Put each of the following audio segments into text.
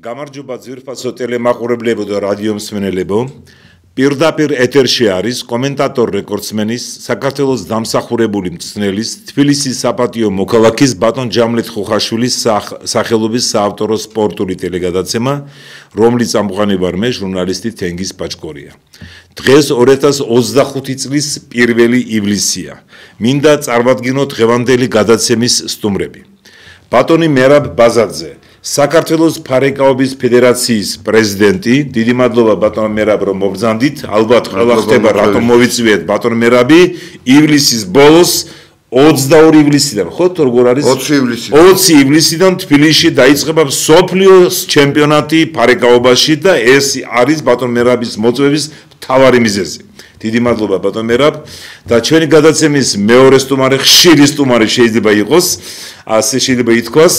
გამარჯობა ძვირფასო ტელემაყურებლებო და რადიო მსმენელებო. პირდაპირ ეთერში არის კომენტატორ რეკორდსმენის, საქართველოს დამსახურებული მწვრთნელის, თბილისის საპატიო მოქალაქის ბატონ ჯამლეთ ხუხაშვილის სახელობის საავტორო სპორტული ტელეგადაცემა, რომლის წამყვანი ვარ მე, ჟურნალისტი თენგიზ ბაჭკორია. დღეს 2025 წლის 1 ივლისია. მინდა წარმატგინოთ დღევანდელი გადაცემის სტუმრები. ბატონი მერაბ ბაზაძე, საქართველოს ფარეკაობის ფედერაციის პრეზიდენტი, დიდი მადლობა ბატონ მერაბ რომ მობრძანდით, ალბათ ყველა ხდება რატომ მოვიწვიეთ ბატონ მერაბი, ივლისის ბოლოს 22 ივლისიდან, ხო, როგორ არის? 20 ივლისიდან თბილისში დაიწყება მსოფლიოს ჩემპიონატი ფარეკაობაში და ეს არის ბატონ მერაბის მოწვევის მთავარი მიზეზი. დიდი მადლობა ბატონ მერაბ და ჩვენი გადაცემის მეორე სტუმარი, ხშირი სტუმარი შეიძლება იყოს, ასე შეიძლება ითქვას,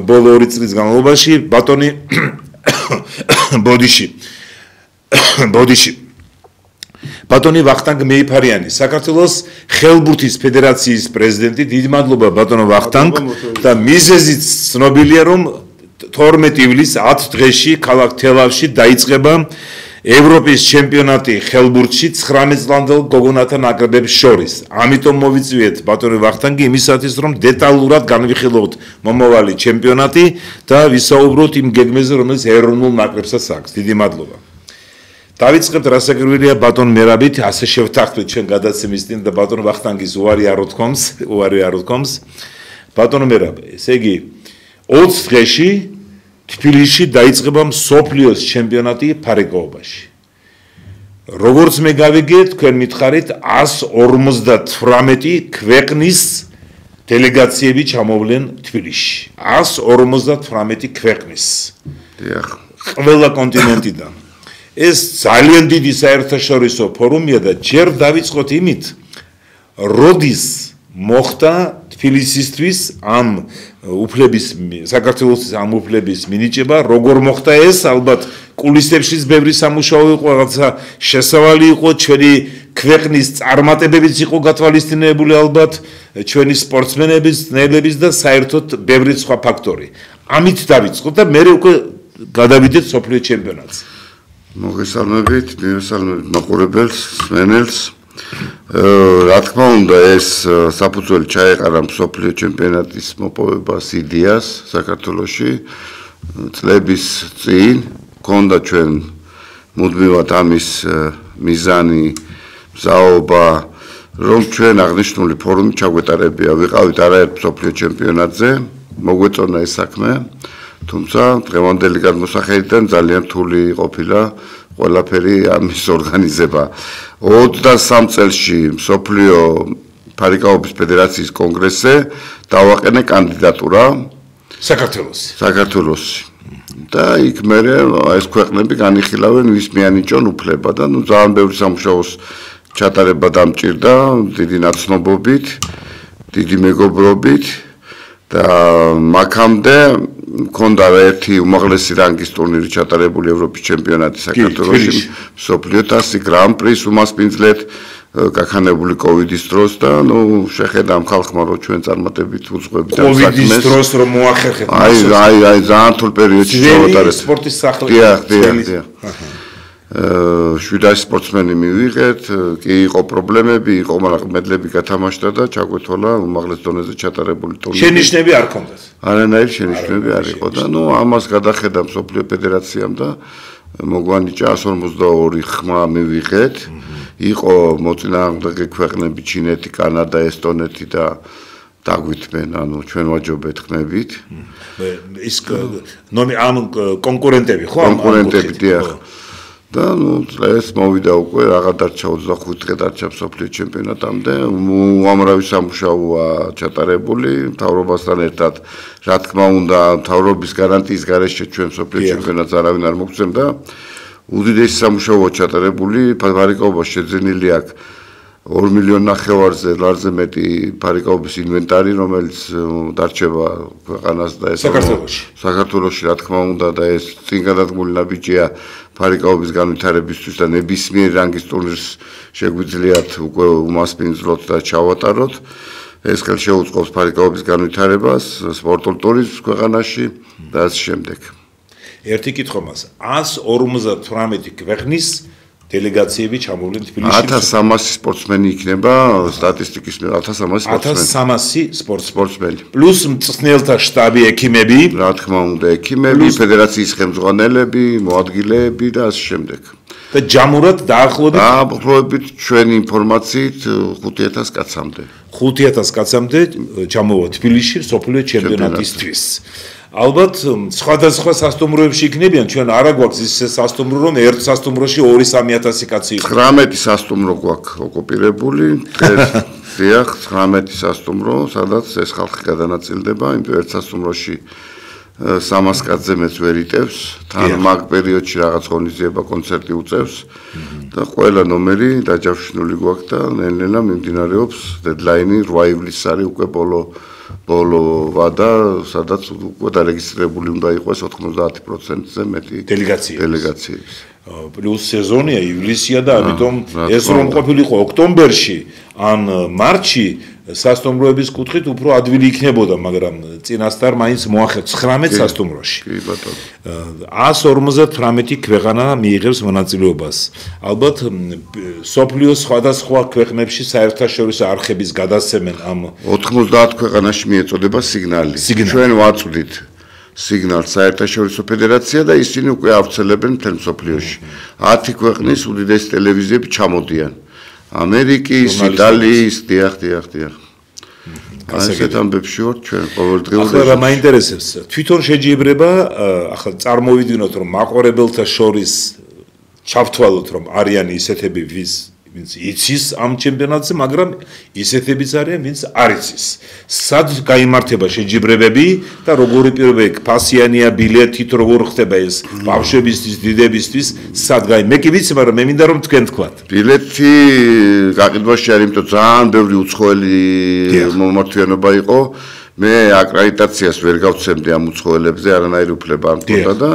ბოლო 2 წლის განმავლობაში ბატონი ბოდიში. ბატონი ვახტანგ მეიფარიანი, საქართველოს ხელბურთის ფედერაციის პრეზიდენტი. დიდი მადლობა ბატონო ვახტანგ და მიზეზიც ცნობილია რომ 12 ივლისს 10 დღეში ქალაქ თელავში დაიწყება ევროპის ჩემპიონატი ხელბურთში 19 წლამდელ გოგონათა ნაკრებებს შორის. ამიტომ მოვიწვიეთ ბატონი ვახტანგი იმისათვის რომ დეტალურად განვიხილოთ მომავალი ჩემპიონატი და ვისაუბროთ იმ გეგმაზე რომელიც ეროვნულ ნაკრებსაც აქვს. დიდი მადლობა. დავიწყებთ რასაკვირველია ბატონ მერაბით, ასე შევთანხმდით ჩვენ გადაცემის წინ და ბატონ ვახტანგის უარი არ უთქვამს. ბატონ მერაბ, ესე იგი 20 დღეში თბილისში დაიწყება მსოფლიოს ჩემპიონატი ფარეკაობაში. როგორც მე გავიგე, თქვენ მითხარით 158 ქვეყნის დელეგაციები ჩამოვლენ თბილისში. 158 ქვეყნის. დიახ. ყველა კონტინენტიდან. ეს ძალიან დიდი საერთაშორისო ფორუმია და ჯერ დავიწყოთ იმით, როდის მოხდა თბილისისთვის ამ საქართველოს ამ უფლების მინიჭება, როგორ მოხდა ეს, ალბათ კულისებშიც ბევრი სამუშაო იყო, რაღაცა შესავალი იყო, ჩვენი ქვეყნის წარმატებებიც იყო გათვალისწინებული, ალბათ ჩვენი სპორტსმენების, ნელების და საერთოდ ბევრი სხვა ფაქტორი. ამით დავიწყოთ და მე უკვე გადავიდეთ მსოფლიო ჩემპიონატზე. მოგესალმებით, მივესალმებით მაყურებელს, მსმენელს. რა თქმა უნდა, ეს საფუძველი ჩაეყარა მსოფლიო ჩემპიონატის მოპოვებას იდეას საქართველოში წლების წინ. ქონდა ჩვენ მუდმივად ამის მიზანი, მზაობა, რომ ჩვენ აღნიშნული ფორუმი ჩაგვეტარებია. ვიყავით არაერთ მსოფლიო ჩემპიონატზე, მოგვეწონა ეს საქმე, თუმცა დღევანდელი გადმოსახედიდან ძალიან რთული ყოფილა ყველაფერი ამის ორგანიზება. 23 წელში მსოფლიო ფარეკაობის ფედერაციის კონგრესზე დავაყენე კანდიდატურა საქართველოსი. და იქ მერე ეს ქვეყნები განიხილავენ ვის მიანიჭონ უფლება და ძალიან ბევრი სამუშაოს ჩატარება დამჭირდა, დიდი ნაცნობობით, დიდი მეგობრობით და მაქამდე მქონდა ერთი უმაღლესი რანგის ტურნირი ჩატარებული ევროპის ჩემპიონატი საქართველოში, მსოფლიო თასი, გრან-პრის უმასპინძლეთ გაქანებული კოვიდის დროს და შეხედამ ხალხმა რომ ჩვენ წარმატებით უძღვებით ამ საქმეს. კოვიდის დროს რომ მოახერხეთ. აი ძალიან რთულ პერიოდში ჩავატარეთ. სპორტის სახლი. დიახ. 700 სპორტსმენი მივიღეთ, კი იყო პრობლემები, იყო, მაგრამ მედლები გათამაშდა და ჩაგვეთვალა უმაღლეს დონეზე ჩატარებული ტურნირი. შენიშვნები არ ქონდათ. არანაირი შენიშვნები არ იყო და ამას გადახედა მსოფლიო ფედერაციამ და მოგვანიჭა 152 ხმა მივიღეთ. იყო მოწინააღმდეგე ქვეყნები ჩინეთი, კანადა, ესტონეთი და დაგვითმენ, ჩვენ ვაჯობეთ ხმებით. ის ამ კონკურენტები ხო? კონკურენტები, დიახ. და ეს მოვიდა უკვე რაღაც დარჩა 25 დღე დარჩა მსოფლიო ჩემპიონატამდე. უამრავი სამუშაოა ჩატარებული მთავრობასთან ერთად. რა თქმა უნდა, მთავრობის გარანტიის გარეშე ჩვენ მსოფლიო ჩემპიონატს არავინ არ მოგცემდა. უდიდესი სამუშაოა ჩატარებული, ფარეკაობაში შეძენილი აქვს 2,5 მილიონზე ლარზე მეტი ფარეკაობის ინვენტარი, რომელიც დარჩება ქვეყანას და ეს საქართველოში რა თქმა უნდა და ეს წინ გადადგმული ნაბიჯია ფარეკაობის განვითარებისთვის და ნებისმიერ რანგის ტურნირს შეგვიძლიათ უკვე უმასპინძლოთ და ჩავატაროთ. ეს ხელშეუწყობს ფარეკაობის განვითარებას, სპორტულ ტურიზმს ქვეყანაში და ამ შემდეგ. ერთი კითხვა მას 158 ქვეყნის დელეგაციები ჩამოვლენ თბილისში 1300 სპორტსმენი იქნება სტატისტიკის მიხედვით 1300 სპორტსმენი პლუს მწვრთნელთა შტაბი ექიმები რა თქმა უნდა ექიმები ფედერაციის ხელმძღვანელები მოადგილეები და ასე შემდეგ და ჯამურად დაახლოებით ჩვენი ინფორმაციით 5000 კაცამდე 5000 კაცამდე ჩამოვა თბილისში სოფლიო ჩემპიონატისთვის ალბათ სხვადასხვა სასტუმროებში იქნებიან ჩვენ არა გვაქვს ისე სასტუმრო რომ ერთ სასტუმროში 2-3000 კაცი იყო 19 სასტუმრო გვაქვს ოკუპირებული დიახ 19 სასტუმრო სადაც ეს ხალხი გადანაწილდება იმ ერთ სასტუმროში 300 კაცზე მეც ვერ იტევს თან მაგ პერიოდში რაღაც ღონისძიება კონცერტი უწევს და ყველა ნომერი დაჯავშნული გვაქვს და ნელ-ნელა მიმდინარეობს დედლაინი 8 ივლისს არის უკვე ბოლო ვადა სადაც უკვე დარეგისტრირებული უნდა იყოს 90%-ზე მეტი დელეგაციების პლუს სეზონია ივლისია და ამიტომ ეს რომ ყოფილიყო ოქტომბერში ან მარტში სასტუმროების კუთხით უფრო ადვილი იქნებოდა მაგრამ წინასწარ მაინც მოახერხა 19 სასტუმროში კი ბატონო 158 ქვეყანა მიიღებს მონაწილეობას ალბათ სოფლიოს სხვადასხვა ქვეყნებში საერთაშორისო არხების გადასცემენ ამ 90 ქვეყანაში მიეწოდება სიგნალი ჩვენ ვაწვდით სიგნალს საერთაშორისო ფედერაცია და ისინი უკვე ავრცელებენ მთელ მსოფლიოში 10 ქვეყნის უდიდესი ტელევიზიები ჩამოდიან ამერიკის, იტალიის, დიახ. ასეთ ამბებში ვართ ჩვენ ყოველდღიურ ახლა რა მაინტერესებს თვითონ შეჯიბრება ახლა წარმოვიდგინოთ რომ მაყურებელთა შორის ჩავთვალოთ რომ არიან ისეთები ვინც იცის ამ ჩემპიონატზე მაგრამ ისეთებიც არიან ვინც არ იცის სად გაიმართება შეჯიბრებები და როგორი პირობები ფასიანია ბილეთით როგორ ხდება ეს ბავშვებისთვის დიდებისთვის სად მე კი ვიცი მაგრამ მე მინდა რომ თქვენ თქვათ ბილეთი გაყიდვაში არის იმიტომ ძალიან ბევრი უცხოელი მომართვიანობა იყო მე აკრედიტაციას ვერ გავცემდი ამ უცხოელებზე არანაირი უფლება არ მქონდა და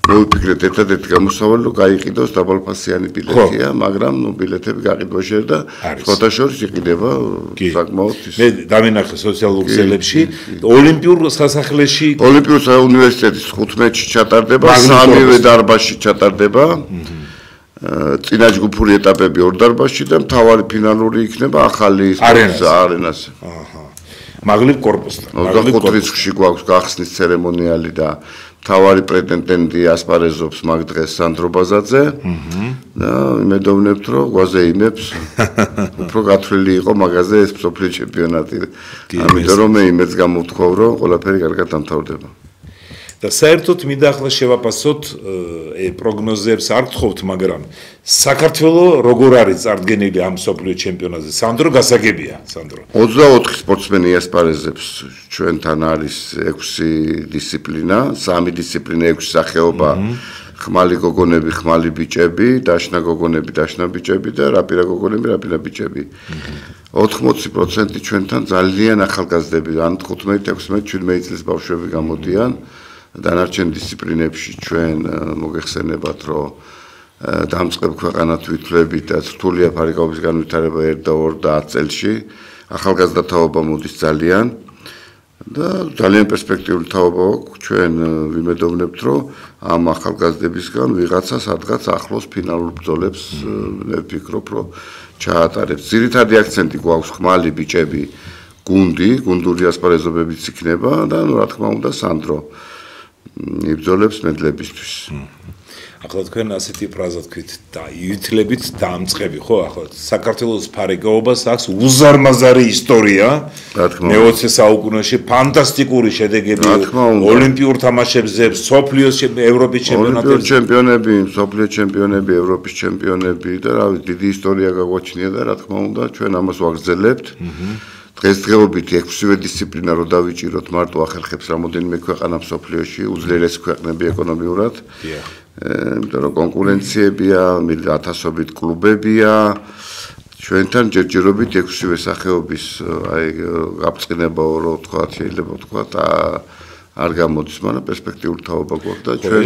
მოვიფიქრეთ ერთადერთი გამოსავალი რომ გაიყიდოს დაბალფასიანი ბილეთია მაგრამ ბილეთები გაყიდვაში და სხვათა შორის იყიდება საკმაოდ მე დავინახე სოციალურ ქსელებში ოლიმპიურ სასახლეში ოლიმპიურ უნივერსიტეტის 15-ში ჩატარდება სამივე დარბაზში ჩატარდება წინაჯგუფური ეტაპები ორ დარბაზში და მთავარი ფინალური იქნება ახალი არენაზე მაგლებ კორპუსთან 25 რიცხვში გვაქვს გახსნის ცერემონიალი და თავარი პრეტენდენტი ასპარეზობს მაგ დღეს სანდრო ბაზაძე და იმედოვნებთ რომ გვაზეიმებს უფრო გათვლილი იყო მაგაზე ეს მსოფლიო ჩემპიონატი ამიტომ რომ მე იმედს გამოვთქვავ რომ ყველაფერი კარგად დამთავრდება და საერთოდ მინდა ახლა შევაფასოთ პროგნოზებს არ გთხოვთ მაგრამ საქართველოს როგორ არის წარდგენილი ამ მსოფლიო ჩემპიონატზე სანდრო გასაგებია სანდრო 24 სპორტსმენი ასპარეზებს ჩვენთან არის 6 დისციპლინა 3 დისციპლინა 6 სახეობა ხმალი გოგონები ხმალი ბიჭები დაშნა გოგონები დაშნა ბიჭები და რაპირა გოგონები რაპირა ბიჭები 80% ჩვენთან ძალიან ახალგაზრდები ან 15 16 17 წლის ბავშვები გამოდიან დანარჩენ დისციპლინებში ჩვენ მოგეხსენებათ რომ დამწყებ ქვეყანად ვითვლებით და რთულია ფარიკაობის განვითარება 1 და 2 და 10 წელში ახალგაზრდა თაობა მოდის ძალიან და ძალიან პერსპექტიული თაობა აქვს ჩვენ ვიმედოვნებთ რომ ამ ახალგაზრდებისგან ვიღაცა სადღაც ახლოს ფინალურ ბრძოლებს მე ვფიქრობ რომ ჩაატარებს ძირითადი აქცენტი გვაქვს ხმალი ბიჭები გუნდური ასპარეზობებიც იქნება და რა თქმა უნდა სანდრო იბრძოლებს მედლებისთვის ახლა თქვენ ასეთი ფრაზა თქვით და ივითლებით დამწყები ხო ახლა საქართველოს ფარიკაობას აქვს უზარმაზარი ისტორია მე-20 საუკუნეში ფანტასტიკური შედეგები ოლიმპიურ თამაშებზე სოფლიოს ევროპის ჩემპიონატებზე ჩემპიონები სოფლიო ჩემპიონები ევროპის ჩემპიონები და რა ვიცი დიდი ისტორია გაგვაჩნია და რა თქმა უნდა ჩვენ ამას ვაგრძელებთ დღესდღეობით 6-ვე დისციპლინა რო დავიჭიროთ მარტო ახერხებს რამოდენიმე ქვეყანა მსოფლიოში უძლიერესი ქვეყნები ეკონომიურად იმიტომ რომ კონკურენციებია ათასობით კლუბებია ჩვენთან ჯერჯერობით 6-ვე სახეობის აი გაბწყინებაო რო თქვა შეიძლება თქვა არ გამოდის, მაგრამ პერსპექტიული თაობა გვაქვს და ჩვენ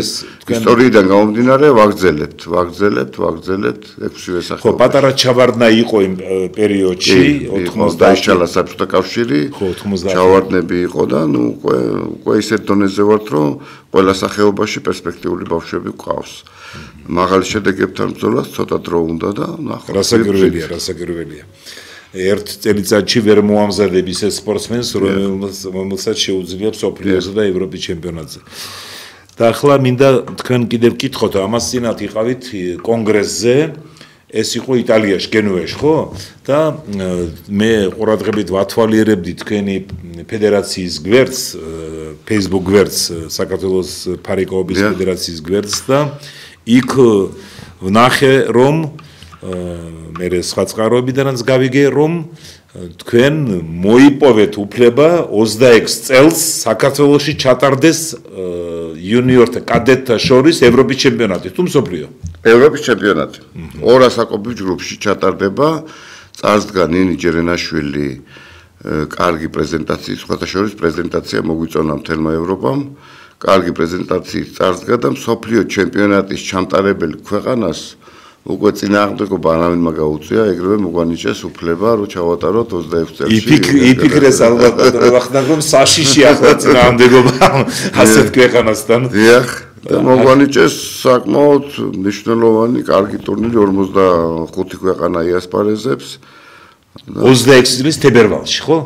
ისტორიიდან გამომდინარე ვაგრძელებთ 6-ვე სახეობა. ხო, პატარა ჩავარდნა იყო იმ პერიოდში 90 დაიშალა საბჭოთა კავშირი. ჩავარდნები იყო და უკვე ისეთ დონეზე ვართ, რომ ყველა სახეობაში პერსპექტიული ბავშვები გვყავს. მაღალი შედეგებთან ბრძოლას ცოტა დრო უნდა და ნახოთ. რასაკვირველია. ერთ წელიწადში ვერ მოამზადებ ისე სპორტსმენს, რომელსაც შეუძლია მსოფლიოსა და ევროპის ჩემპიონატზე. და ახლა მინდა თქვენ კიდევ გკითხოთ, ამას წინათ იყავით კონგრესზე, ეს იყო იტალიაში, გენუეში, ხო? და მე ყურადღებით ვათვალიერებდი თქვენი ფედერაციის გვერდს, Facebook გვერდს, საქართველოს ფარიკაობის ფედერაციის გვერდს და იქ ვნახე, რომ მე სხვა წყაროებიდანაც გავიგე, რომ თქვენ მოიპოვეთ უფლება 26 წელს საქართველოში ჩატარდეს იუნიორთა კადეტთა შორის ევროპის ჩემპიონატი, თუ მსოფლიო? ევროპის ჩემპიონატი. 2 ასაკობის ჯგუფში ჩატარდება, წარსდგა ნინი ჯერენაშვილი კარგი პრეზენტაციის, სხვათა შორის პრეზენტაცია მოგვიწონა მთელმა ევროპამ. კარგი პრეზენტაციის წარსდგა და მსოფლიო ჩემპიონატის ჩამტარებელი ქვეყანას უკვე წინააღმდეგობა არავინმა გაუწია, ეგრევე მოგვანიჭეს უფლება, რომ ჩავატაროთ 26 წელში. იფიქრეს ალბათ ვახდან, რომ საშიში ახლა წინააღმდეგობა ასეთ ქვეყანასთან. დიახ, და მოგვანიჭეს საკმაოდ მნიშვნელოვანი კარგი ტურნირი 45 ქვეყანა იასპარეზებს. 26 წლის თებერვალში, ხო?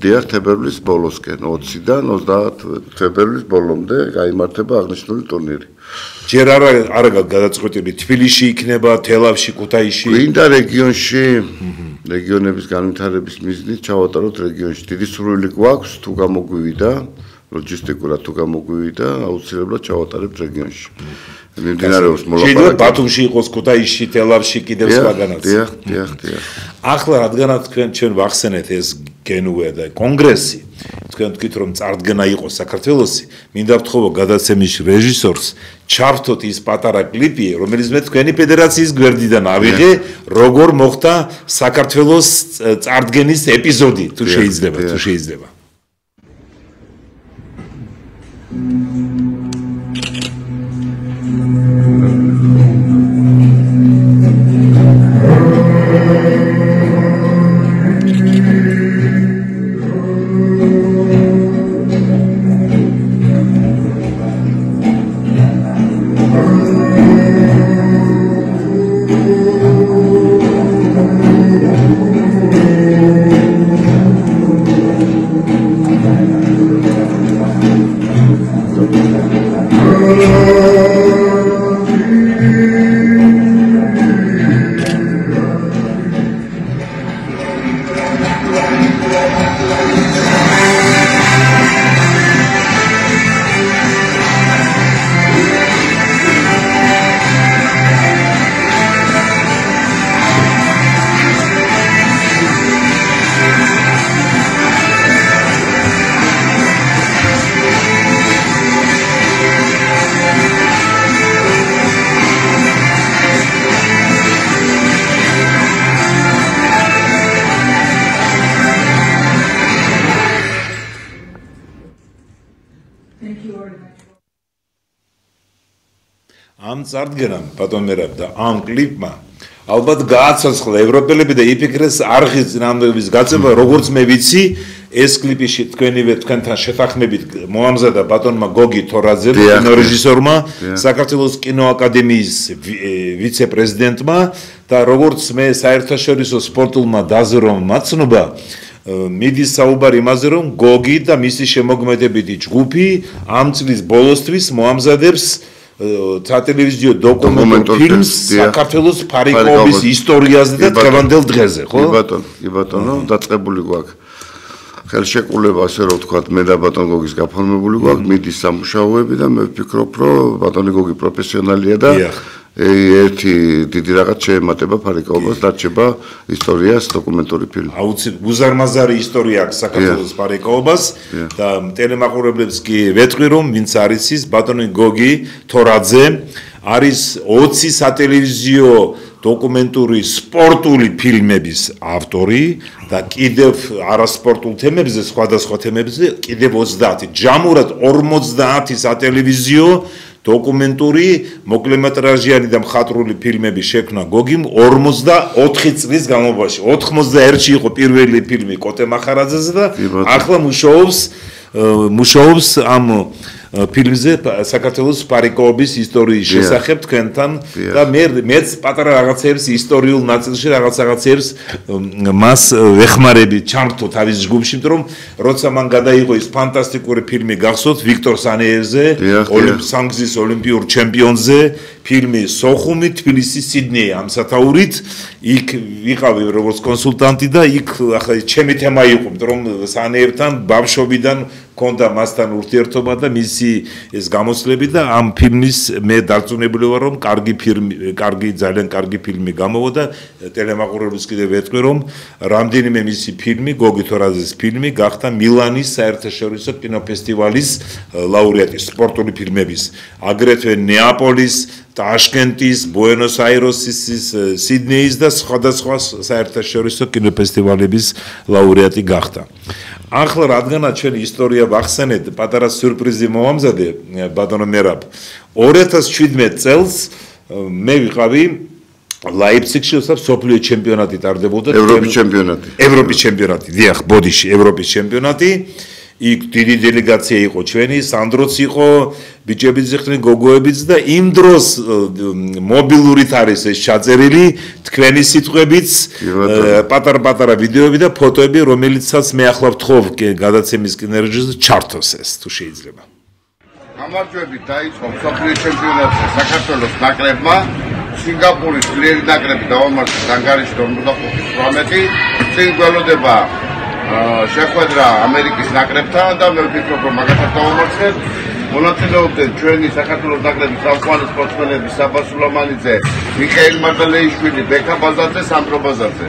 დიახ, თებერვლის ბოლოსკენ 20-დან 30 თებერვლის ბოლომდე გაიმართება აღნიშნული ტურნირი. ჯერ არა გადაწყვეტილი თბილისში იქნება, თელავში, ქუთაისში. გვინდა რეგიონში, რეგიონების განვითარების მიზნით ჩავატაროთ რეგიონში. დიდი სურვილი გვაქვს, თუ გამოგვივიდა, ლოჯისტიკურად თუ გამოგვივიდა, აუცილებლად ჩავატარებთ რეგიონში. მიმდინარეობს მოლაპარაკება. შეიძლება ბათუმში იყოს, ქუთაისში, თელავში, კიდევ სხვაგანაც. დიახ. ახლა რადგანაც ჩვენ ვახსენეთ ეს გენუე და კონგრესი, თქვენ თქვით რომ წარდგენა იყო საქართველოსი, მინდა ვთხოვო გადაცემის რეჟისორს, ჩავრთოთ ის პატარა კლიპი, რომელიც მე თქვენი ფედერაციის გვერდიდან ავიღე, როგორ მოხდა საქართველოს წარდგენის ეპიზოდი, თუ შეიძლება. ამ წარდგენამ ბატონერაბ და ამ კლიპმა ალბათ გააცოცხლა ევროპელები და იფიქრეს არხის წინააღმდეგობის გაცემა, როგორც მე ვიცი, ეს კლიპი თქვენთან შეთანხმებით მოამზადა ბატონმა გოგი თორაძემ, კინორეჟისორმა, საქართველოს კინოაკადემიის ვიცე-პრეზიდენტმა და როგორც მე საერთაშორისო სპორტულმა დაზრომ მაცნობა მიდის საუბარი იმაზე, რომ გოგი და მისი შემოქმედებითი ჯგუფი ამ წლის ბოლოსთვის მოამზადებს სატელევიზიო დოკუმენტურ ფილმს საქართველოს ფარიკაობის ისტორიაზე და დღევანდელ დღეზე, ხო? კი ბატონო, დაწყებული გვაქვს. ხელშეკრულება, ასე რომ ვთქვათ, მე და ბატონ გოგის გაფორმებული გვაქვს, მიდის სამუშაოები და მე ვფიქრობ, რომ ბატონი გოგი პროფესიონალია და ერთი დიდი რაღაც შეემატება ფარიკაობას, დარჩება ისტორიას დოკუმენტური ფილმი. აუცილებლად გუზარმაზარი ისტორია აქვს საქართველოს ფარიკაობას და ტელემაყურებლებს კი ვეთყვი, რომ ვინც არ იცის, ბატონი გოგი თორაძე არის 20 სატელევიზიო დოკუმენტური სპორტული ფილმების ავტორი და კიდევ არასპორტულ თემებზე, სხვადასხვა თემებზე კიდევ 30. ჯამურად 50 სატელევიზიო დოკუმენტური მოკლემეტრაჟიანი და მხატვრული ფილმები შექმნა გოგიმ 44 წლის განმავლობაში. 91-ში იყო პირველი ფილმი კოტე მახარაძეზე და ახლა მუშაობს ამ ფილმზე საქართველოს პარიკოობის ისტორიის შესახებ თქვენთან და მეც პატარა რაღაცეებს ისტორიულ ნაწილში რაღაცეებს მას ვეხმარები ჩამრთო თავის ჯგუფში, იმიტომ რომ როცა მან გადაიღო ის ფანტასტიკური ფილმი გახსოვთ ვიქტორ სანეევზე, სამგზის ოლიმპიურ ჩემპიონზე, ფილმი სოხუმი, თბილისი, სიდნეი ამ სათაურით, იქ ვიყავი როგორც კონსულტანტი და იქ ახლა ჩემი თემა იყო, იმიტომ რომ სანეევთან ბავშვობიდან კონდა მასთან ურთიერთობა და მისი ეს გამოსვლები და ამ ფილმის მე დარწმუნებული ვარ რომ ძალიან კარგი ფილმი გამოვა და ტელემაყურებელს კიდევ ვეთქვი რომ რამდენიმე მისი ფილმი გოგი თორაძის ფილმი გახდა მილანის საერთაშორისო კინოფესტივალის ლაურეატი სპორტული ფილმების აგრეთვე ნეაპოლის ტაშკენტის, ბუენოს-აირესის, სიდნეის და სხვადასხვა საერთაშორისო კინოფესტივალების ლაურეატი გახდა. ახლა რადგანაც ჩვენი ისტორია ვახსენეთ, პატარა სიურპრიზი მომამზადე ბატონო მერაბ. 2017 წელს მე ვიყავი ლაიფციგში, სოფლიო ჩემპიონატი ტარდებოდა. ევროპის ჩემპიონატი, დიახ, ბოდიში, ევროპის ჩემპიონატი. იქ დიდი დელეგაცია იყო ჩვენი, სანდროც იყო, ბიჭებიც იხდნენ, გოგოებიც და იმ დროს მობილურით არის ეს ჩაწერილი, თქვენი სიტყვებიც, პატარ-პატარა ვიდეოები და ფოტოები, რომელიცაც მე ახლა ვთხოვ გადაცემის კინორეჟისორს ჩართოს ეს, თუ შეიძლება. გამარჯვებით დაიწყო მსოფლიო ჩემპიონატზე საქართველოს ნაკრებმა, სინგაპურის ძლიერი ნაკრები დაამარცხა ანგარიში 45-18, წინ გველოდება შეხვედრა ამერიკის ნაკრებთან და მე ვფიქრობ რომ მაგათაც დავამარცხეთ. მონაწილეობდნენ ჩვენი საქართველოს ნაკრების სამწვანე სპორტსმენები საბა სულამანიძე, მიხეილ მარტელეიშვილი, ბექა ბაზაძე, სანდრო ბაზაძე.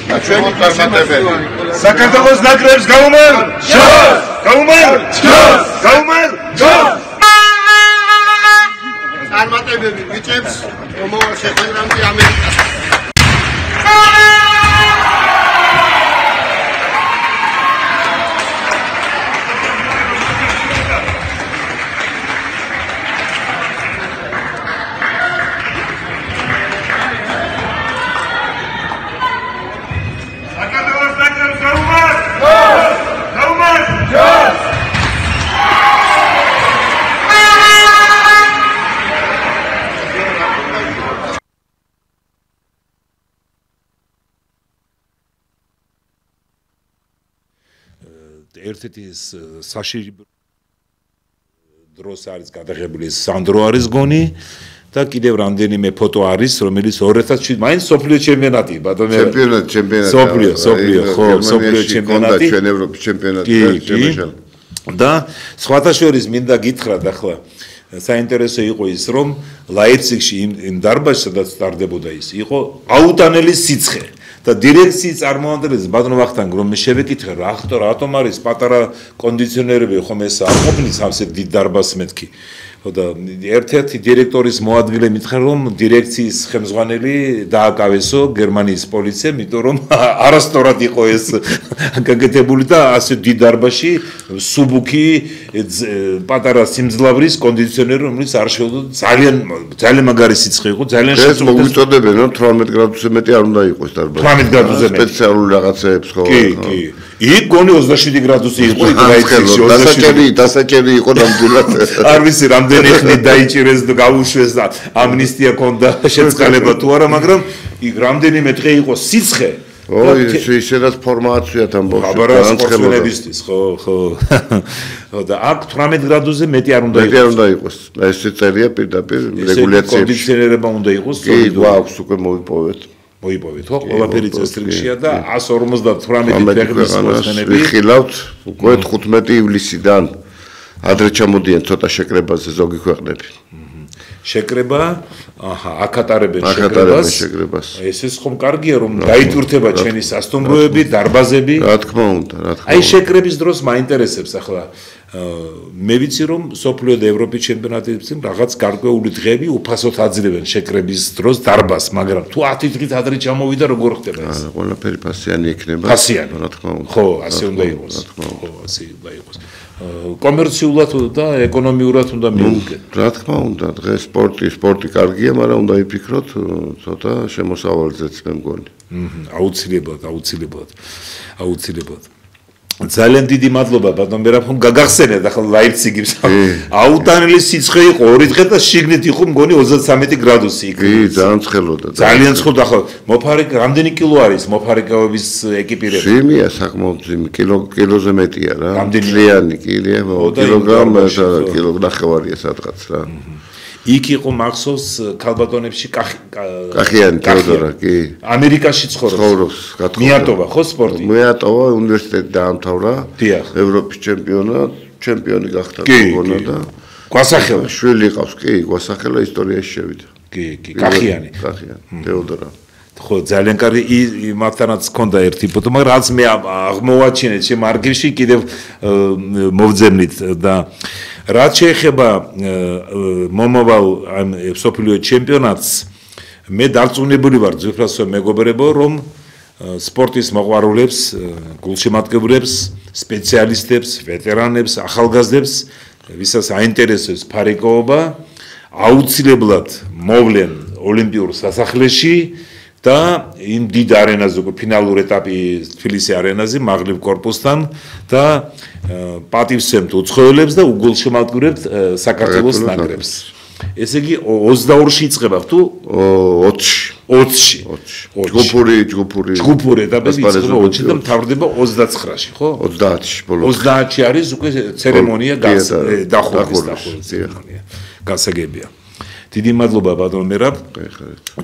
და ჩვენი წარმატებები. საქართველოს ნაკრებს გაუმარ! შოს! გაუმარ! შოს! გაუმარ! შოს! წარმატებები ბიჭებს, მომავალ შეხვედრამდე ამერიკას. ერთ-ერთი საშიში დროს არის გადაღებული სანდრო არის გონი და კიდევ რამდენიმე ფოტო არის რომელიც 2007 მაინც სოფლიო ჩემპიონატი ბატონო ჩემპიონატი სოფლიო ჩემპიონატი ჩვენ ევროპის ჩემპიონატი და სხვათა შორის მინდა გითხრათ ახლა საინტერესო იყო ის რომ ლაიფციგში იმ დარბაზში სადაც ტარდებოდა ის იყო აუტანელი სიცხე და დირექციის წარმომადგენლებს ბატონო ვახტანგ რომ მე შევეკითხე რატომ არის პატარა კონდიციონერები ხომ ეს არ ყოფნის ამსე დიდ დარბაზს მეთქი და ერთ-ერთი დირექტორის მოადგილე მითხრა რომ დირექციის ხელმძღვანელი დააკავესო გერმანიის პოლიციამ იმიტომ რომ არასწორად იყო ეს გაკეთებული და ასე დიდ დარბაზში სუბუქი პატარა სიმძლავრის კონდიციონერი რომელიც არ შეუძლო ძალიან მაგარი სიცხე იყო ძალიან შეწყვეტილი მოგვიწოდებენ რომ 18 გრადუსზე მეტი არ უნდა იყოს დარბაზი 18 გრადუსზე მეტი სპეციალური რაღაცეებს ხო კი იქ გონი 27 გრადუსი იყო იქ დაიწყო დასაჭერი იყო ნამდვილად არ ვიცი რამდენი ხნით დაიჭირეს და გაუშვეს და ამნისტია ქონდა შეწყალება თუ არა მაგრამ იქ რამდენიმე დღე იყო სიცხე ისედაც ფორმაციათ ამბობს განცხელებისთვის ხო და აქ 18 გრადუსზე მეტი არ უნდა იყოს ეს წერია პირდაპირ რეგულაციებში კონდიციონერება უნდა იყოს კი გვაქვს უკვე მოიპოვეთ ხო ყველაფერი წესრიგშია და 158 ფეხების მოსხენები ვიხილავთ უკვე 15 ივლისიდან ადრე ჩამოდიან ცოტა შეკრებაზე ზოგი ქვეყნები შეკრება აკატარებენ შეკრებას ეს ხომ კარგია რომ დაიტვირთება ჩვენი სასტუმროები დარბაზები რა თქმა უნდა აი შეკრების დროს მაინტერესებს ახლა მე ვიცი რომ სოფლიო და ევროპის ჩემპიონატებში რაღაც გარკვეული დღეები უფასოდ აძლევენ შეკრების დროს დარბას, მაგრამ თუ 10 დღით ადრე ჩამოვიდა როგორ ხდება ეს? ყველაფერი ფასიანი იქნება. ფასიანი. რა თქმა უნდა. ხო, ასე უნდა იყოს. ხო, ასე უნდა იყოს. კომერციულად და ეკონომიურად უნდა მიუღეთ. რა თქმა უნდა, დღეს სპორტი კარგია, მაგრამ უნდა იფიქროთ ცოტა შემოსავალზეც მე მგონი. აუცილებლად. ძალიან დიდი მადლობა ბატონ მერაფონ გაგახსენეთ ახლა ლაიფციგის აუტანელი სიცხე იყო 2 დღე და შიგნით იყო მგონი 33 გრადუსი იქ. კი, ძალიან ცხელოდა. ძალიან ცხელოდა ახლა მოფარიკა რამდენი კილო არის მოფარიკაობის ეკიპირება? ძიმია საკმაოდ ძიმი, კილოზე მეტია რა. რამდენი კილოგრამ და კილო ნახევარია სადღაც რა. იქ იყო მახსოვს ქალბატონებში კახიანი თეოდორა კი ამერიკაში ცხოვრობს მიატოვა ხო სპორტი მიატოვა უნივერსიტეტი დაამთავრა ევროპის ჩემპიონი გახდა გოგონა და გვასახელა შვილი ყავს კი გვასახელა ისტორიაში შევიდა კი კახიანი თეოდორა ხო ძალიან კარგი იმათანაც ჰქონდა ერთი ფოტო მაგრამ რაც მე აღმოვაჩინეთ შე მარგილში კიდევ მოვძებნით და რაც შეეხება მომავალ სოფლიო ჩემპიონატს მე დარწმუნებული ვარ ძვირფასო მეგობრებო რომ სპორტის მოყვარულებს გულშემატკივრებს სპეციალისტებს ვეტერანებს ახალგაზრდებს ვისაც აინტერესებს ფარიკაობა აუცილებლად მოვლენ ოლიმპიურ სასახლეში და იმ დიდ არენაზე უკვე ფინალურ ეტაპი თბილისის არენაზე მაღლივ კორპუსთან და პატივსცემთ უცხოელებს და უგულშემატკივრებთ საქართველოს ნაკრებს. ესე იგი 22-ში იწყება თუ 20-ში. ჯგუფური ეტაპი იწყება 20-ში და მთავრდება 29-ში, ხო? 30-ში ბოლოს. 30-ში არის უკვე ცერემონია დახურვის ცერემონია. გასაგებია. დიდი მადლობა ბატონ მერაბ.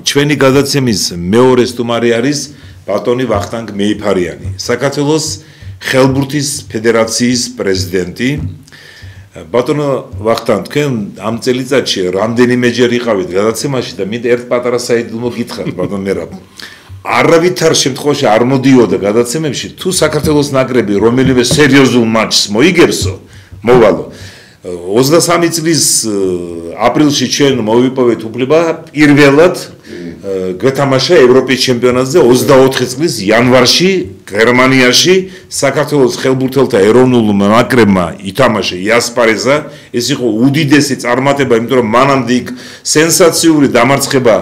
ჩვენი გადაცემის მეორე სტუმარი არის ბატონი ვახტანგ მეიფარიანი, საქართველოს ხელბურთის ფედერაციის პრეზიდენტი. ბატონო ვახტანგ, თქვენ ამ წელიწადში რამდენიმეჯერ იყავით გადაცემაში და მინდა ერთ პატარა საიდუმლო გითხრათ ბატონ მერაბ. არავითარ შემთხვევაში არ მოდიოდა გადაცემებში თუ საქართველოს ნაკრები რომელიმე სერიოზულ მატჩს მოიგებსო, მოვალო 23 წლის აპრილში ჩვენ მოვიპოვეთ უფლება პირველად გვეთამაშა ევროპის ჩემპიონატზე 24 წლის იანვარში გერმანიაში საქართველოს ხელბურთელთა ეროვნულ ნაკრებმა ითამაშა იასპარეზა ეს იყო უდიდესი წარმატება იმიტომ რომ მანამდე იქ სენსაციური დამარცხება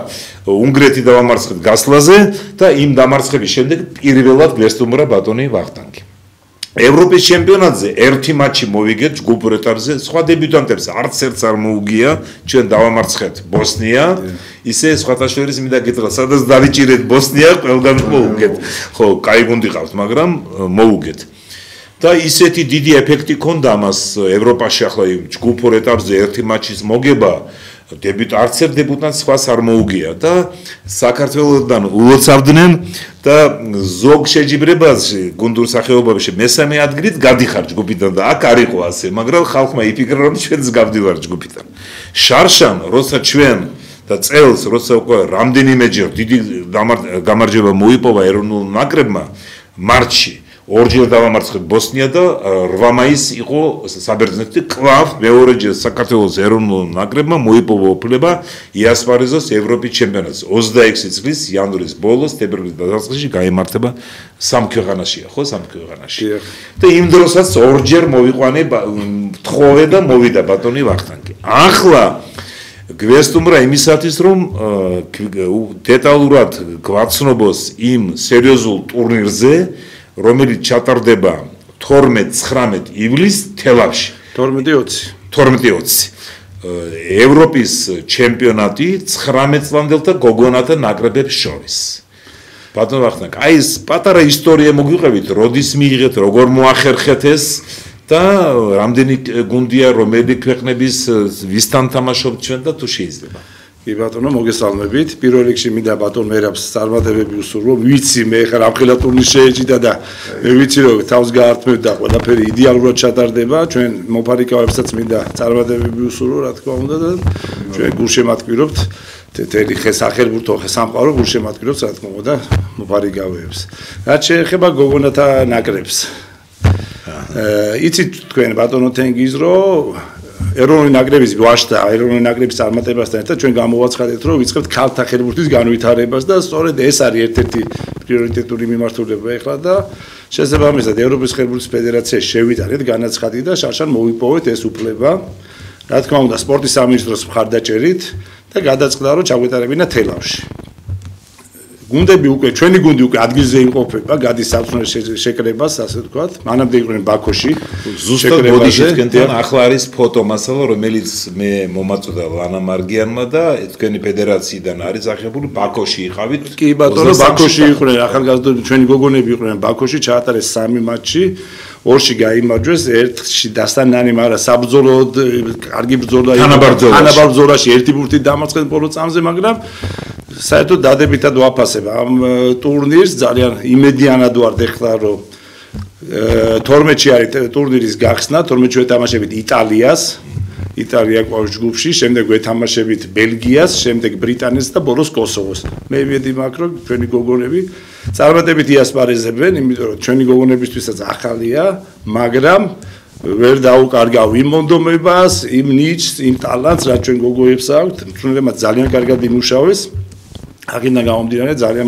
უნგრეთი დავამარცხეთ გასლაზე და იმ დამარცხების შემდეგ პირველად გვესტუმრა ბატონი ვახტანგი ევროპის ჩემპიონატზე ერთი მატჩი მოვიგეთ ჯგუფურ ეტაპზე, სხვა დებიუტანტებს არც ერთს არ მოუგია, ჩვენ დავამარცხეთ ბოსნია, ისე სხვათა შორის მინდა გითხრათ, სადაც დავიჭირეთ ბოსნია, ყველგან მოუგეთ. ხო, კაი გუნდი ყავთ, მაგრამ მოუგეთ. და ისეთი დიდი ეფექტი ჰქონდა ამას ევროპაში ახლა ჯგუფურ ეტაპზე ერთი მატჩის მოგება არც ერთ დებიუტანტს სხვას არ მოუგია და საქართველოსთან ულოცავდნენ და ზოგ შეჯიბრებაში გუნდურ სახეობებში მესამე ადგილით გადიხარ ჯგუფიდან და აქ არ იყო ასე, მაგრამ ხალხმა იფიქრა რომ ჩვენც გავდივარ ჯგუფიდან. შარშან, როცა ჩვენ და წელს, როცა უკვე რამდენიმეჯერ დიდი გამარჯვება მოიპოვა ეროვნულ ნაკრებმა მარტში ორჯერ დავამარცხეთ ბოსნია და 8 მაისს იყო საბერძნეთი კლავ მეორეჯერ საქართველოს ეროვნულ ნაკრებმა მოიპოვა უფლება იასპარეზოს ევროპის ჩემპიონატზე 26 წლის იანვრის ბოლოს თებერვლის დასაწყისში გაიმართება სამ ქვეყანაშია ხო სამ ქვეყანაში და იმ დროსაც ორჯერ მოვიყვანე თხოვე და მოვიდა ბატონი ვახტანგი ახლა გვესტუმრა იმისათვის რომ დეტალურად გვაცნობოს იმ სერიოზულ ტურნირზე რომელიც ჩატარდება 12-19 ივლისს თელავში 12-20 ევროპის ჩემპიონატი 19 წლამდელთა გოგონათა ნაკრებებს შორის ბატონ ვახტანგ აი ეს პატარა ისტორია მოგვიყევით როდის მიიღეთ როგორ მოახერხეთ ეს და რამდენი გუნდია რომელი ქვეყნების ვისთან თამაშობთ ჩვენ და თუ შეიძლება კი ბატონო მოგესალმებით პირველ რიგში მინდა ბატონ მერაბს წარმატებები უსურვო ვიცი მე ხარ ამხელა ტურნირი შეეჭიდა და მე ვიცი რომ თავს გაართმევ და ყველაფერი იდეალურად ჩატარდება ჩვენ მოფარიკავებსაც მინდა წარმატებები უსურვო რა თქმა უნდა და ჩვენ გულშემატკივრობთ თეთრი ხელბურთო სამყარო გულშემატკივრობთ რა თქმა უნდა მოფარიკავებს რაც შეეხება გოგონათა ნაკრებს იცით თქვენ ბატონო თენგიზ რომ ეროვნული ნაკრების ვაშტა ეროვნული ნაკრების წარმატებასთან ერთად ჩვენ გამოვაცხადეთ რომ ვიწყებთ ქალთა ხელბურთის განვითარებას და სწორედ ეს არის ერთ-ერთი პრიორიტეტული მიმართულება ახლა და შესაბამისად ევროპის ხელბურთის ფედერაციაში შევიტანეთ განაცხადი და შარშან მოვიპოვეთ ეს უფლება რა თქმა უნდა სპორტის სამინისტროს მხარდაჭერით და გადაწყდა რომ ჩაგვეტარებინა თელავში გუნდები უკვე ჩვენი გუნდი უკვე ადგილზე იმყოფება გადის საფრთხის შეკრებას ასე ვთქვათ მანამდე იყვნენ ბაქოში ზუსტად ბოდიში თქვენთან ახლა არის ფოტო მასალა რომელიც მე მომაწოდა ლანა მარგიანმა და თქვენი ფედერაციიდან არის აღებული ბაქოში იყავით კი ბატონო ბაქოში იყვნენ ახალგაზრდები ჩვენი გოგონები იყვნენ ბაქოში ჩაატარეს 3 მატჩი ორში გაიმარჯვეს ერთში დასტანანი მაგრამ საბრძოლოდ კარგი ბრძოლა იყო თანაბრძოლაში ერთი ბურთით დამარცხეს ბოლო წამზე მაგრამ საერთოდ დადებითად ვაფასებ ამ ტურნირს ძალიან იმედიანად ვარ ეხლა რომ 12-ში არის ტურნირის გახსნა 12-ში ვეთამაშებით იტალია ყავს ჯგუფში შემდეგ ვეთამაშებით ბელგიას შემდეგ ბრიტანეთს და ბოლოს კოსოვოს მე ვიდი მაქვს რომ ჩვენი გოგონები წარმატებით იასპარეზებენ იმიტომ რომ ჩვენი გოგონებისთვისაც ახალია მაგრამ ვერ დაუკარგავ იმ მონდომებას იმ ნიჩს იმ ტალანტს რაც ჩვენ გოგოებს აქვთ თუნდაც ძალიან კარგად იმუშავეს აქედან გამომდინარე ძალიან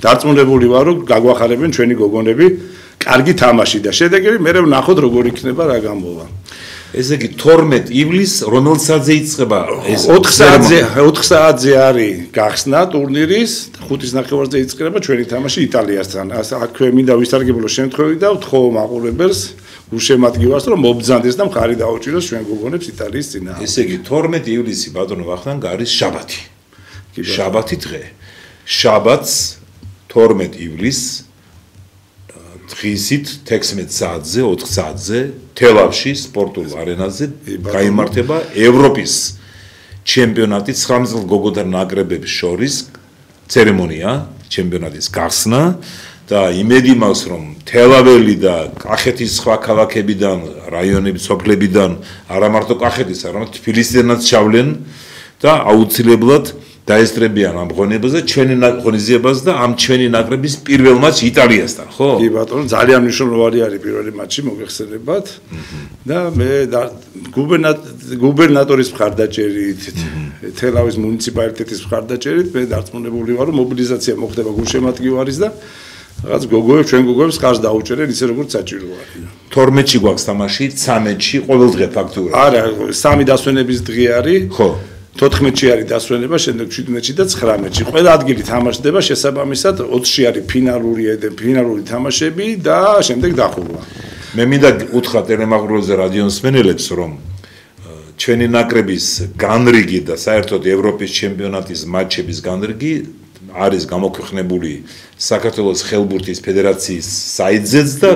დარწმუნებული ვარ რომ გაგვახარებენ ჩვენი გოგონები კარგი თამაში და შედეგები მე ვნახოთ როგორ იქნება რა გამოვა ესე იგი 12 ივლისს რომელ საათზე იწყება ეს 4 საათზე არის გახსნა ტურნირის 5:30-ზე იწყება ჩვენი თამაში იტალიასთან აქვე მინდა ვისარგებლო შემთხვევით და ვთხოვ მაყურებელს უშემატკივარს რომ მობრძანდეს და მხარი დაუჭიროს ჩვენ გოგონებს იტალიის წინააღმდეგ ესე იგი 12 ივლისი ბატონო ვახტანგ არის შაბათი შაბათი დღე შაბათს 12 ივლისს დღისით 16 საათზე 4 საათზე თელავში სპორტულ არენაზე გაიმართება ევროპის ჩემპიონატი 9 წლის გოგოთა ნაკრებების შორის ცერემონია ჩემპიონატის გახსნა და იმედი მაქვს რომ თელაველი და კახეთის სხვა ქალაქებიდან რაიონების სოფლებიდან არა მარტო კახეთის არამედ თბილისიდანაც ჩავლენ და აუცილებლად დაესწრებიან ამ ღონებაზე ჩვენი ღონისძიებას და ამ ჩვენი ნაკრების პირველ მატჩს იტალიასთან, ხო? კი ბატონო, ძალიან მნიშვნელოვანი არის პირველი მატჩი მოგეხსენებათ და მე გუბერნატორის მხარდაჭერით, თელავის მუნიციპალიტეტის მხარდაჭერით მე დარწმუნებული ვარ, რომ მობილიზაცია მოხდება გულშემატკივარის და რაღაც გოგოებს, ჩვენ გოგოებს ხარს დაუჭერენ ისე როგორც საჭირო არის. 12-ში გვაქვს თამაში, 13-ში ყოველ დღე ფაქტურად. არა, 3 დასვენების დღე არის. ხო. 14-ში არის დასვენება, შემდეგ 17-ში და 19-ში. ყველა ადგილი თამაშდება, შესაბამისად 20-ში არის ფინალური თამაშები და შემდეგ დახურვა. მე მინდა უთხრა ტელემაყურებელზე რადიოსმენელებს, რომ ჩვენი ნაკრების განრიგი და საერთოდ ევროპის ჩემპიონატის მატჩების განრიგი არის გამოქვეყნებული საქართველოს ხელბურთის ფედერაციის საიტზეც და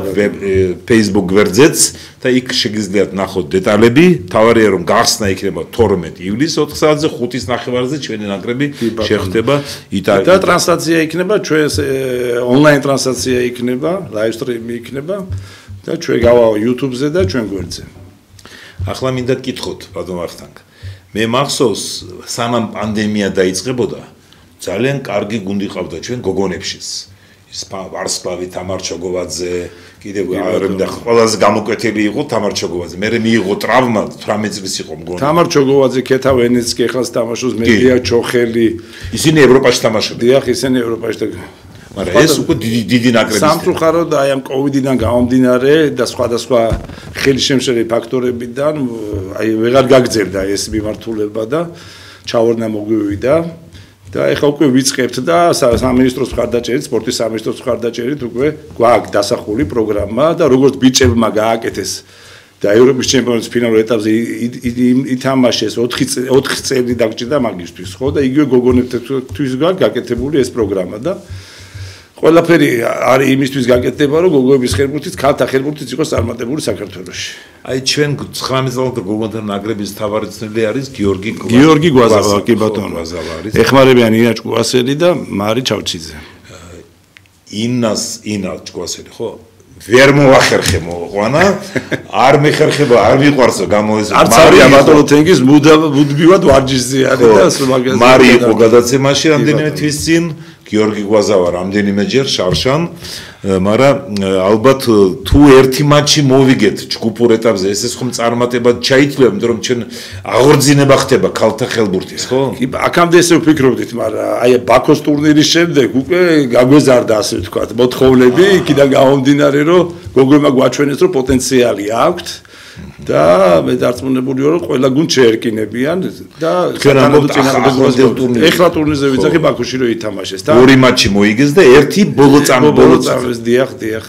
Facebook გვერდზეც და იქ შეგიძლიათ ნახოთ დეტალები. თავარია რომ გახსნა იქნება 12 ივლისს 4 საათზე 5:30-ზე ჩვენი ნაკრები შეხვდება იტალიაში. და ტრანსლაცია იქნება ჩვენს ონლაინ ტრანსლაცია იქნება, ლაივ სტრიმი იქნება და ჩვენ გავაო YouTube-ზე და ჩვენ გვერდზე. ახლა მინდა გკითხოთ, ბატონ ვახტანგ. მე მახსოვს სანამ პანდემია დაიწყებოდა ძალიან კარგი გუნდი ყავდა ჩვენ გოგონებშიც. ის ვარსკვლავი თამარ ჩოგოვაძე, კიდევ და ყველაზე გამოკვეთილი იყო თამარ ჩოგოვაძე. მე მიიღო ტრავმა 18 წლის იყო მგონი. თამარ ჩოგოვაძე, ქეთა ვენეცკი ახლაც თამაშობს, მედია ჩოხელი. ისინი ევროპაში თამაშობდნენ. დიახ, ისინი ევროპაში და მაგრამ ეს უკვე დიდი ნაკრები. სამწუხაროდ აი ამ კოვიდიდან გამომდინარე და სხვადასხვა ხელშემშლელი ფაქტორებიდან აი ვეღარ გაგრძელდა ეს მიმართულება და ჩავარდნა მოგვივიდა. და ეხლა უკვე ვიწყებთ და სამინისტროს მხარდაჭერით, სპორტის სამინისტროს მხარდაჭერით უკვე გვაქვს დასახული პროგრამა და როგორც ბიჭებმა გააკეთეს და ევროპის ჩემპიონატის ფინალურ ეტაპზე ითამაშეს 4 წელი დაგჭირდა მაგისთვის, ხო და იგივე გოგონებთვის გვაქვს გაკეთებული ეს პროგრამა და ყველაფერი არის იმისთვის გაკეთდება, რომ გოგოების ხელბურთით, ქალთა ხელბურთით იყოს წარმატებული საქართველოში. აი ჩვენ 19 წელს გოგონთა ნაკრების მთავარი წვლილი არის გიორგი გვაზავა, კი ბატონო. ეხმარებიან ინა ჭკუასელი და მარი ჩავჩიძე. ინა ჭკუასელი, ხო? ვერ მოახერხე მოყვანა, არ მეხერხება, არ მიყვარსო გამოეზო. არც არია ბატონო თენგის მუდმივად ვარჯიშზე არის და მაგაზე. მარი იყო გადაცემაში რამდენიმე თვის წინ გიორგი გვაზავა რამდენიმეჯერ შარშან, მაგრამ ალბათ თუ ერთი მატჩი მოვიგეთ ჯგუფურ ეტაპზე, ეს ხომ წარმატებად ჩაითვლება, იმიტომ რომ ჩვენ აღორძინება ხდება ქალთა ხელბურთის, ხო? კი, აქამდე ესე ვფიქრობდით, მაგრამ აი ბაქოს ტურნირის შემდეგ უკვე გაგვეზარდა ასე ვთქვათ, მოთხოვნები, იქიდან გამომდინარე, რომ გოგოებმა გვაჩვენეს, რომ პოტენციალი აქვთ. და მე დარწმუნებული ვარ, რომ ყველა გუნდს შეერკინებიან და ეხლა ტურნირზე ვიძახი ბაქოში რომ ითამაშეს და ორი მატჩი მოიგეს და ერთი ბოლო წამს დიახ.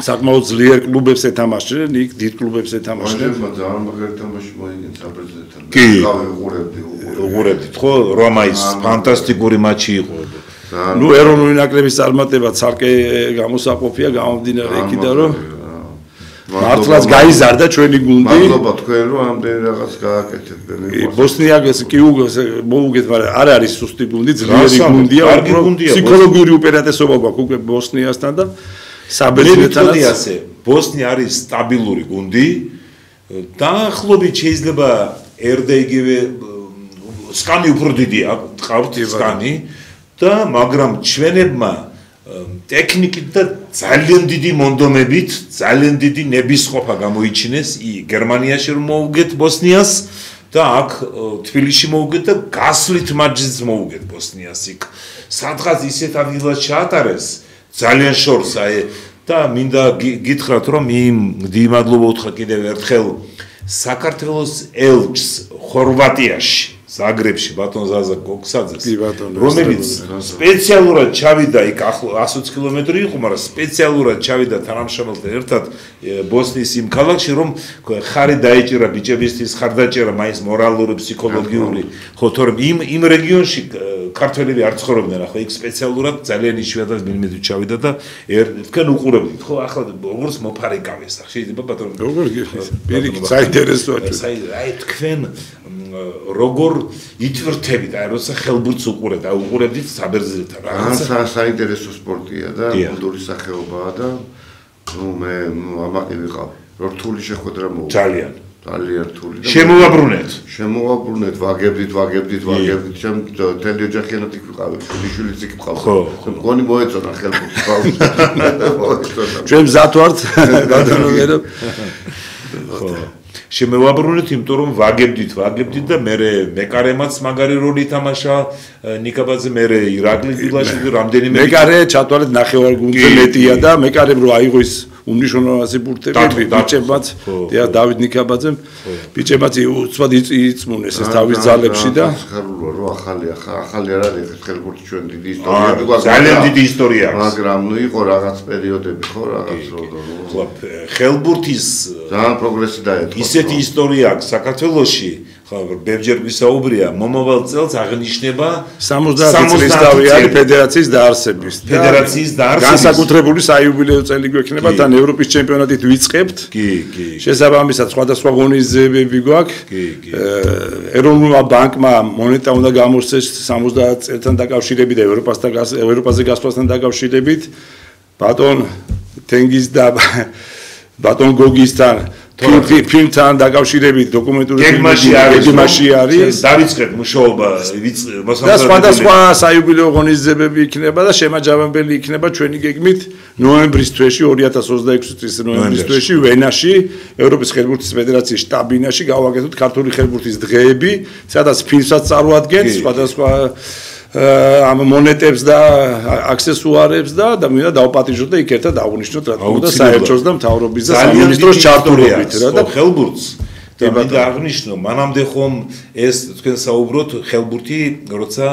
საკმაოდ ძლიერ კლუბებს ეთამაშნენ, იქ დიდ კლუბებს ეთამაშნენ. ძალიან მაგარი თამაში მოიგენ საბერძნეთთან. კი, უყურებდით ხო, რომაის ფანტასტიკური მატჩი იყო. ნუ ეროვნული ნაკრების წარმატება ცალკე გამოსაყოფია გამომდინარე იქიდან რომ მართლაც გაიზარდა ჩვენი გუნდი. მადლობა თქვენ რომ ამდენი რაღაც გააკეთეთ. ბოსნიას კი მოუგეთ, მაგრამ არ არის სუსტი გუნდი, ძლიერი გუნდია, ფსიქოლოგიური უპირატესობა გვაქვს უკვე ბოსნიასთან და საბერძნეთთანაც. ასე, ბოსნია არის სტაბილური გუნდი. დაახლოებით შეიძლება ერდა იგივე სკანი უფრო დიდია, გყავთ სკანი და მაგრამ ჩვენებმა ტექნიკით და ძალიან დიდი მონდომებით, ძალიან დიდი ნებისყოფა გამოიჩინეს გერმანიაში რომ მოუგეთ ბოსნიას და აქ თბილისში მოუგეთ და გასვლით მატჩიც მოუგეთ ბოსნიას იქ. სადღაც ისეთ ადგილას ჩაატარეს ძალიან შორს აი და მინდა გითხრათ რომ მადლობა უთხრა კიდევ ერთხელ საქართველოს ელჩს ხორვატიაში ზაგრებში ბატონ ზაზა გოგსაძეს რომელიც სპეციალურად ჩავიდა იქ 120 კილომეტრი იყო მაგრამ სპეციალურად ჩავიდა თანამშრომელთან ერთად ბოსნიის იმ ქალაქში რომ ხარი დაეჭირა ბიჭებისთვის ხარდაჭერა მაინც მორალური ფსიქოლოგიური ხო თორემ იმ რეგიონში ქართველები არ ცხოვრობდნენ ახლა იქ სპეციალურად ძალიან იშვიათად მილიმეტრით ჩავიდა და თქვენ უყურებთ ხო ახლა როგორც მოფარიკავეს ახლა შეიძლება ბატონ როგორ პირიქით საინტერესოა აი თქვენ როგორ ითვირთებით აი როცა ხელბურთს უყურებთ აი უყურებთ საბერძნეთთან რაღაცა საინტერესო სპორტია და კულტურის სახეობაა და ნუ მე ამაყი ვიყავ რთული შეხვედრა მოუწია ძალიან რთული და შემოვაბრუნეთ ვაგებდით ჩემ თელი ოჯახიანად იქ ვიყავ შვილიშვილიც იქ ვიყავ მგონი მოეწონა ხელბურთს ჩვენ მზად ვართ გადანოვერა ხო შემოვაბრუნეთ იმიტომ რომ ვაგებდით და მეკარემაც მაგარი როლი ითამაშა ნიკაბაძე მე ირაკლი დილაშვილი რამდენიმე მეკარე ჩათვალეთ ნახევარგუნდზე მეტია და მეკარემ რო აიღო ის უმნიშვნელოვანესი ბურთები ბიჭებმაც და დავით ნიკაბაძემ ბიჭებმაც უცბად იწმუნეს ეს თავის ძალებში და ხარულა რო ახალი არ არის ხელბურთი ჩვენ დიდი ისტორია ძალიან დიდი ისტორია მაგრამ ნუ იყო რაღაც პერიოდები ხო რაღაც რო ხელბურთის ძალიან პროგრესი დაეწყო ისეთი ისტორია აქვს საქართველოში ხო ბევრჯერ გვისაუბრია მომავალ წელს აღნიშნება 70 წლის თავი არის ფედერაციის დაარსების განსაკუთრებული საიუბილეო წელი გვექნება თან ევროპის ჩემპიონატით ვიწყებთ შესაბამისად სხვადასხვა ღონისძიებები გვაქვს ეროვნულმა ბანკმა მონეტა უნდა გამოსცეს 70 წელთან დაკავშირებით და ევროპაზე გასვლასთან დაკავშირებით ბატონ თენგიზ და ბატონ გოგისთან ფილმთან დაკავშირებით დოკუმენტური გეგმაში არის დავიწყეთ მუშაობა და სხვადასხვა საიუბილეო ღონისძიებები იქნება და შემაჯამებელი იქნება ჩვენი გეგმით ნოემბრის თვეში 2026 წლის ნოემბრის თვეში ვენაში ევროპის ხელბურთის ფედერაციის შტაბ-ბინაში გავაკეთოთ ქართული ხელბურთის დღეები სადაც ფილმსაც წარმოადგენს სხვადასხვა ამ მონეტებს და აქსესუარებს და მინდა დავპატიჟოთ და იქ ერთად დავუნიშნოთ რა თქმა უნდა საერთოს და მთავრობის და სამინისტროს ჩართულობით რა და ხელბურთს და მინდა აღნიშნო მანამდე ხომ ეს თქვენ საუბრობთ ხელბურთი როცა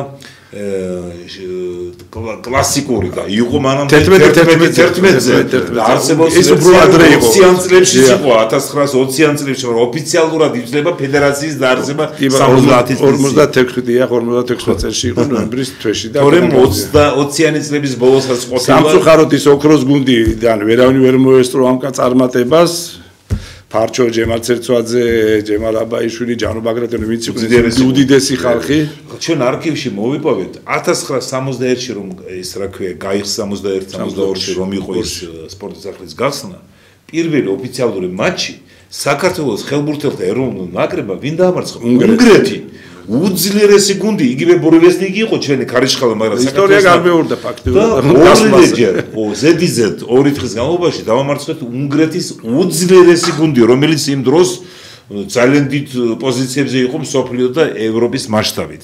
კლასიკური და იყო მანამდე 11-ზე და არსებობს ეს უფრო ადრე იყო 20-იან წლებში იყო 1920-იან წლებში მაგრამ ოფიციალურად იძლევა ფედერაციის დაარსება 56-დია 56 წელში იყო ნოემბრის თვეში და თორემ 20-იანი წლების ბოლოსაც ყოფილა სამწუხაროდ ის ოქროს გუნდიდან ვერავინ ვერ მოესწრო ამ კაცარმატებას ფარჩო ჯემალ ცერცვაძე, ჯემალ აბაიშვილი, ჯანო ბაგრატიონი ვინც იყო უდიდესი ხალხი. ჩვენ არქივში მოვიპოვეთ 1971-ში რომ ეს რა ქვია, გაიხს 61-62-ში რომ იყო ის სპორტის სახლის გახსნა, პირველი ოფიციალური მატჩი საქართველოს ხელბურთელთა ეროვნულ ნაკრებმა ვინ დაამარცხა? უნგრეთი. უძლიერესი გუნდი, იგივე ბურევესნიკი იყო ჩვენი ქარიშხალა, მაგრამ ისტორია გამეორდა ფაქტიურად. ზედიზედ 2 დღის განმავლობაში დავამარცხეთ უნგრეთის უძლიერესი გუნდი, რომელიც იმ დროს ძალიან დიდ პოზიციებზე იყო მსოფლიო და ევროპის მასშტაბით.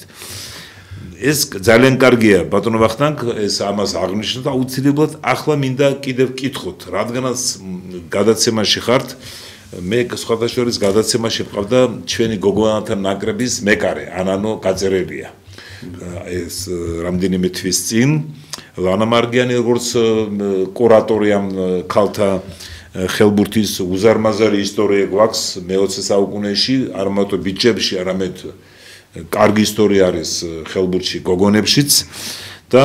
ეს ძალიან კარგია ბატონო ვახტანგ, ეს ამას აღნიშნოთ და აუცილებლად ახლა მინდა კიდევ ვკითხოთ, რადგანაც გადაცემაში ხართ, მე სხვადასხვა გადაცემაში ვყავდა ჩვენი გოგონათა ნაკრების მეკარე ანანო გაწერებია. ეს რამდენიმე თვის წინ ლანა მარგიანი როგორც კურატორია ქალთა ხელბურთის უზარმაზარი ისტორია გვაქვს მე-20 საუკუნეში, არ მარტო ბიჭებში, არამედ კარგი ისტორია არის ხელბურთში გოგონებშიც და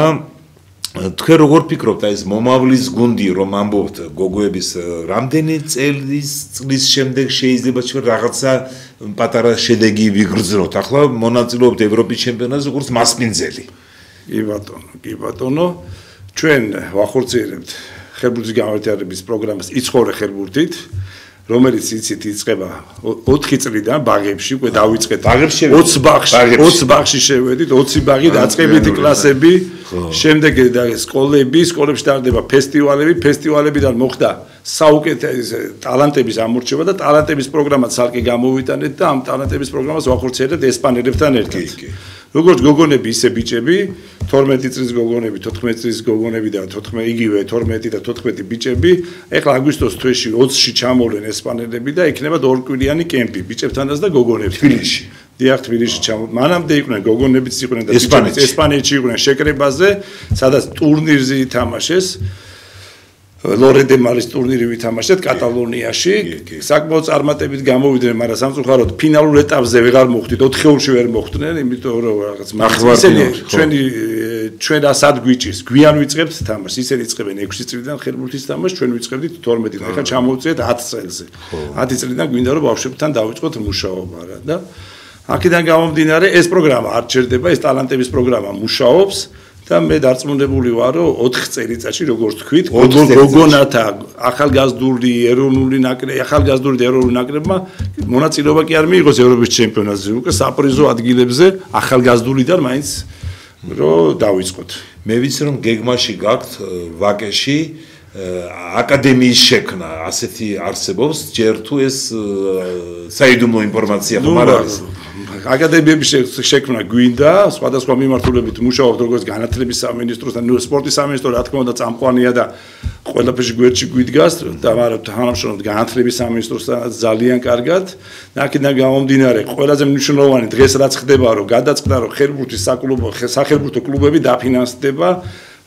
თქვენ როგორ ფიქრობთ ეს მომავლის გუნდი რომ ამბობთ გოგოების რამდენი წლის შემდეგ შეიძლება ჩვენ რაღაცა პატარა შედეგი ვიგრძნოთ ახლა მონაწილეობთ ევროპის ჩემპიონატზე როგორც მასპინძელი კი ბატონო ჩვენ ვახორციელებთ ხელბურთის განვითარების პროგრამას იცხოვრე ხელბურთით რომელიც იცით იწყება 4 წლიდან ბაღებში, უკვე დავიწყეთ 20 ბაღში შევედით, 20 ბაღი დაწყებითი კლასები, შემდეგ სკოლებში ტარდება ფესტივალებიდან მოხდა საუკეთესო ტალანტების ამორჩევა და ტალანტების პროგრამაც ცალკე გამოვიტანეთ და ამ ტალანტების პროგრამას ვახორციელებთ ესპანელებთან ერთად. როგორც გოგონები, ისე ბიჭები, 12 წლის გოგონები, 14 წლის გოგონები და 12 და 14 ბიჭები, ეხლა აგვისტოს თვეში 20-ში ჩამოვლენ ესპანელები და იქნება ორკვირიანი კემპი ბიჭებთანაც და გოგონებთან. თბილისში. დიახ, თბილისში მანამდე იყვნენ გოგონებიც იყვნენ და ბიჭებიც ესპანეთში იყვნენ შეკრებაზე, სადაც ტურნირზე ითამაშეს. ლორე დე მარის ტურნირი ვითამაშეთ კატალონიაში. საკმაოდ წარმატებით გამოვიდნენ, მაგრამ სამწუხაროდ ფინალურ ეტაპზე ვეღარ მოხვდით, 4-ში ვერ მოხვდნენ, იმიტომ რომ რაღაც ისინი ჩვენ ასად გვიჭირს. გვიან ვიწყებთ თამაშს, ისინი იწყებენ 6 წლიდან ხელბურთის თამაშს, ჩვენ ვიწყებდით 12-დან. ეხლა ჩამოვწიეთ 10 წელზე. 10 წლიდან გვინდა რომ ბავშვებთან დავიწყოთ მუშაობა რა და აქედან გამომდინარე ეს პროგრამა არ ჩერდება, ეს ტალანტების პროგრამა მუშაობს. და მე დარწმუნებული ვარ, რომ 4 წელიწადში, როგორც თქვით, გოგონათა ახალგაზრდული ეროვნული ნაკრებმა მონაწილეობა კი არ მიიღოს ევროპის ჩემპიონატზე, უკვე საპრიზო ადგილებზე ახალგაზრდულიდან მაინც რომ დავიწყოთ. მე ვიცი რომ გეგმაში გაქვთ ვაკეში აკადემიის შექმნა, ასეთი არსებობს, ჯერ თუ ეს საიდუმლო ინფორმაცია ხომ არ არის? აკადემიების შექმნა გვინდა, სხვადასხვა მიმართულებით მუშაობთ როგორც განათლების სამინისტროსთან, სპორტის სამინისტრო, რა თქმა უნდა, წამყვანია და ყველაფერში გვერდში გვიდგას და მაგრამ თანამშრომლობთ განათლების სამინისტროსთან ძალიან კარგად. აქედან გამომდინარე, ყველაზე მნიშვნელოვანი დღეს რაც ხდება, რომ გადაწყდა, რომ ხელბურთის სახელმწიფო კლუბები დაფინანსდება,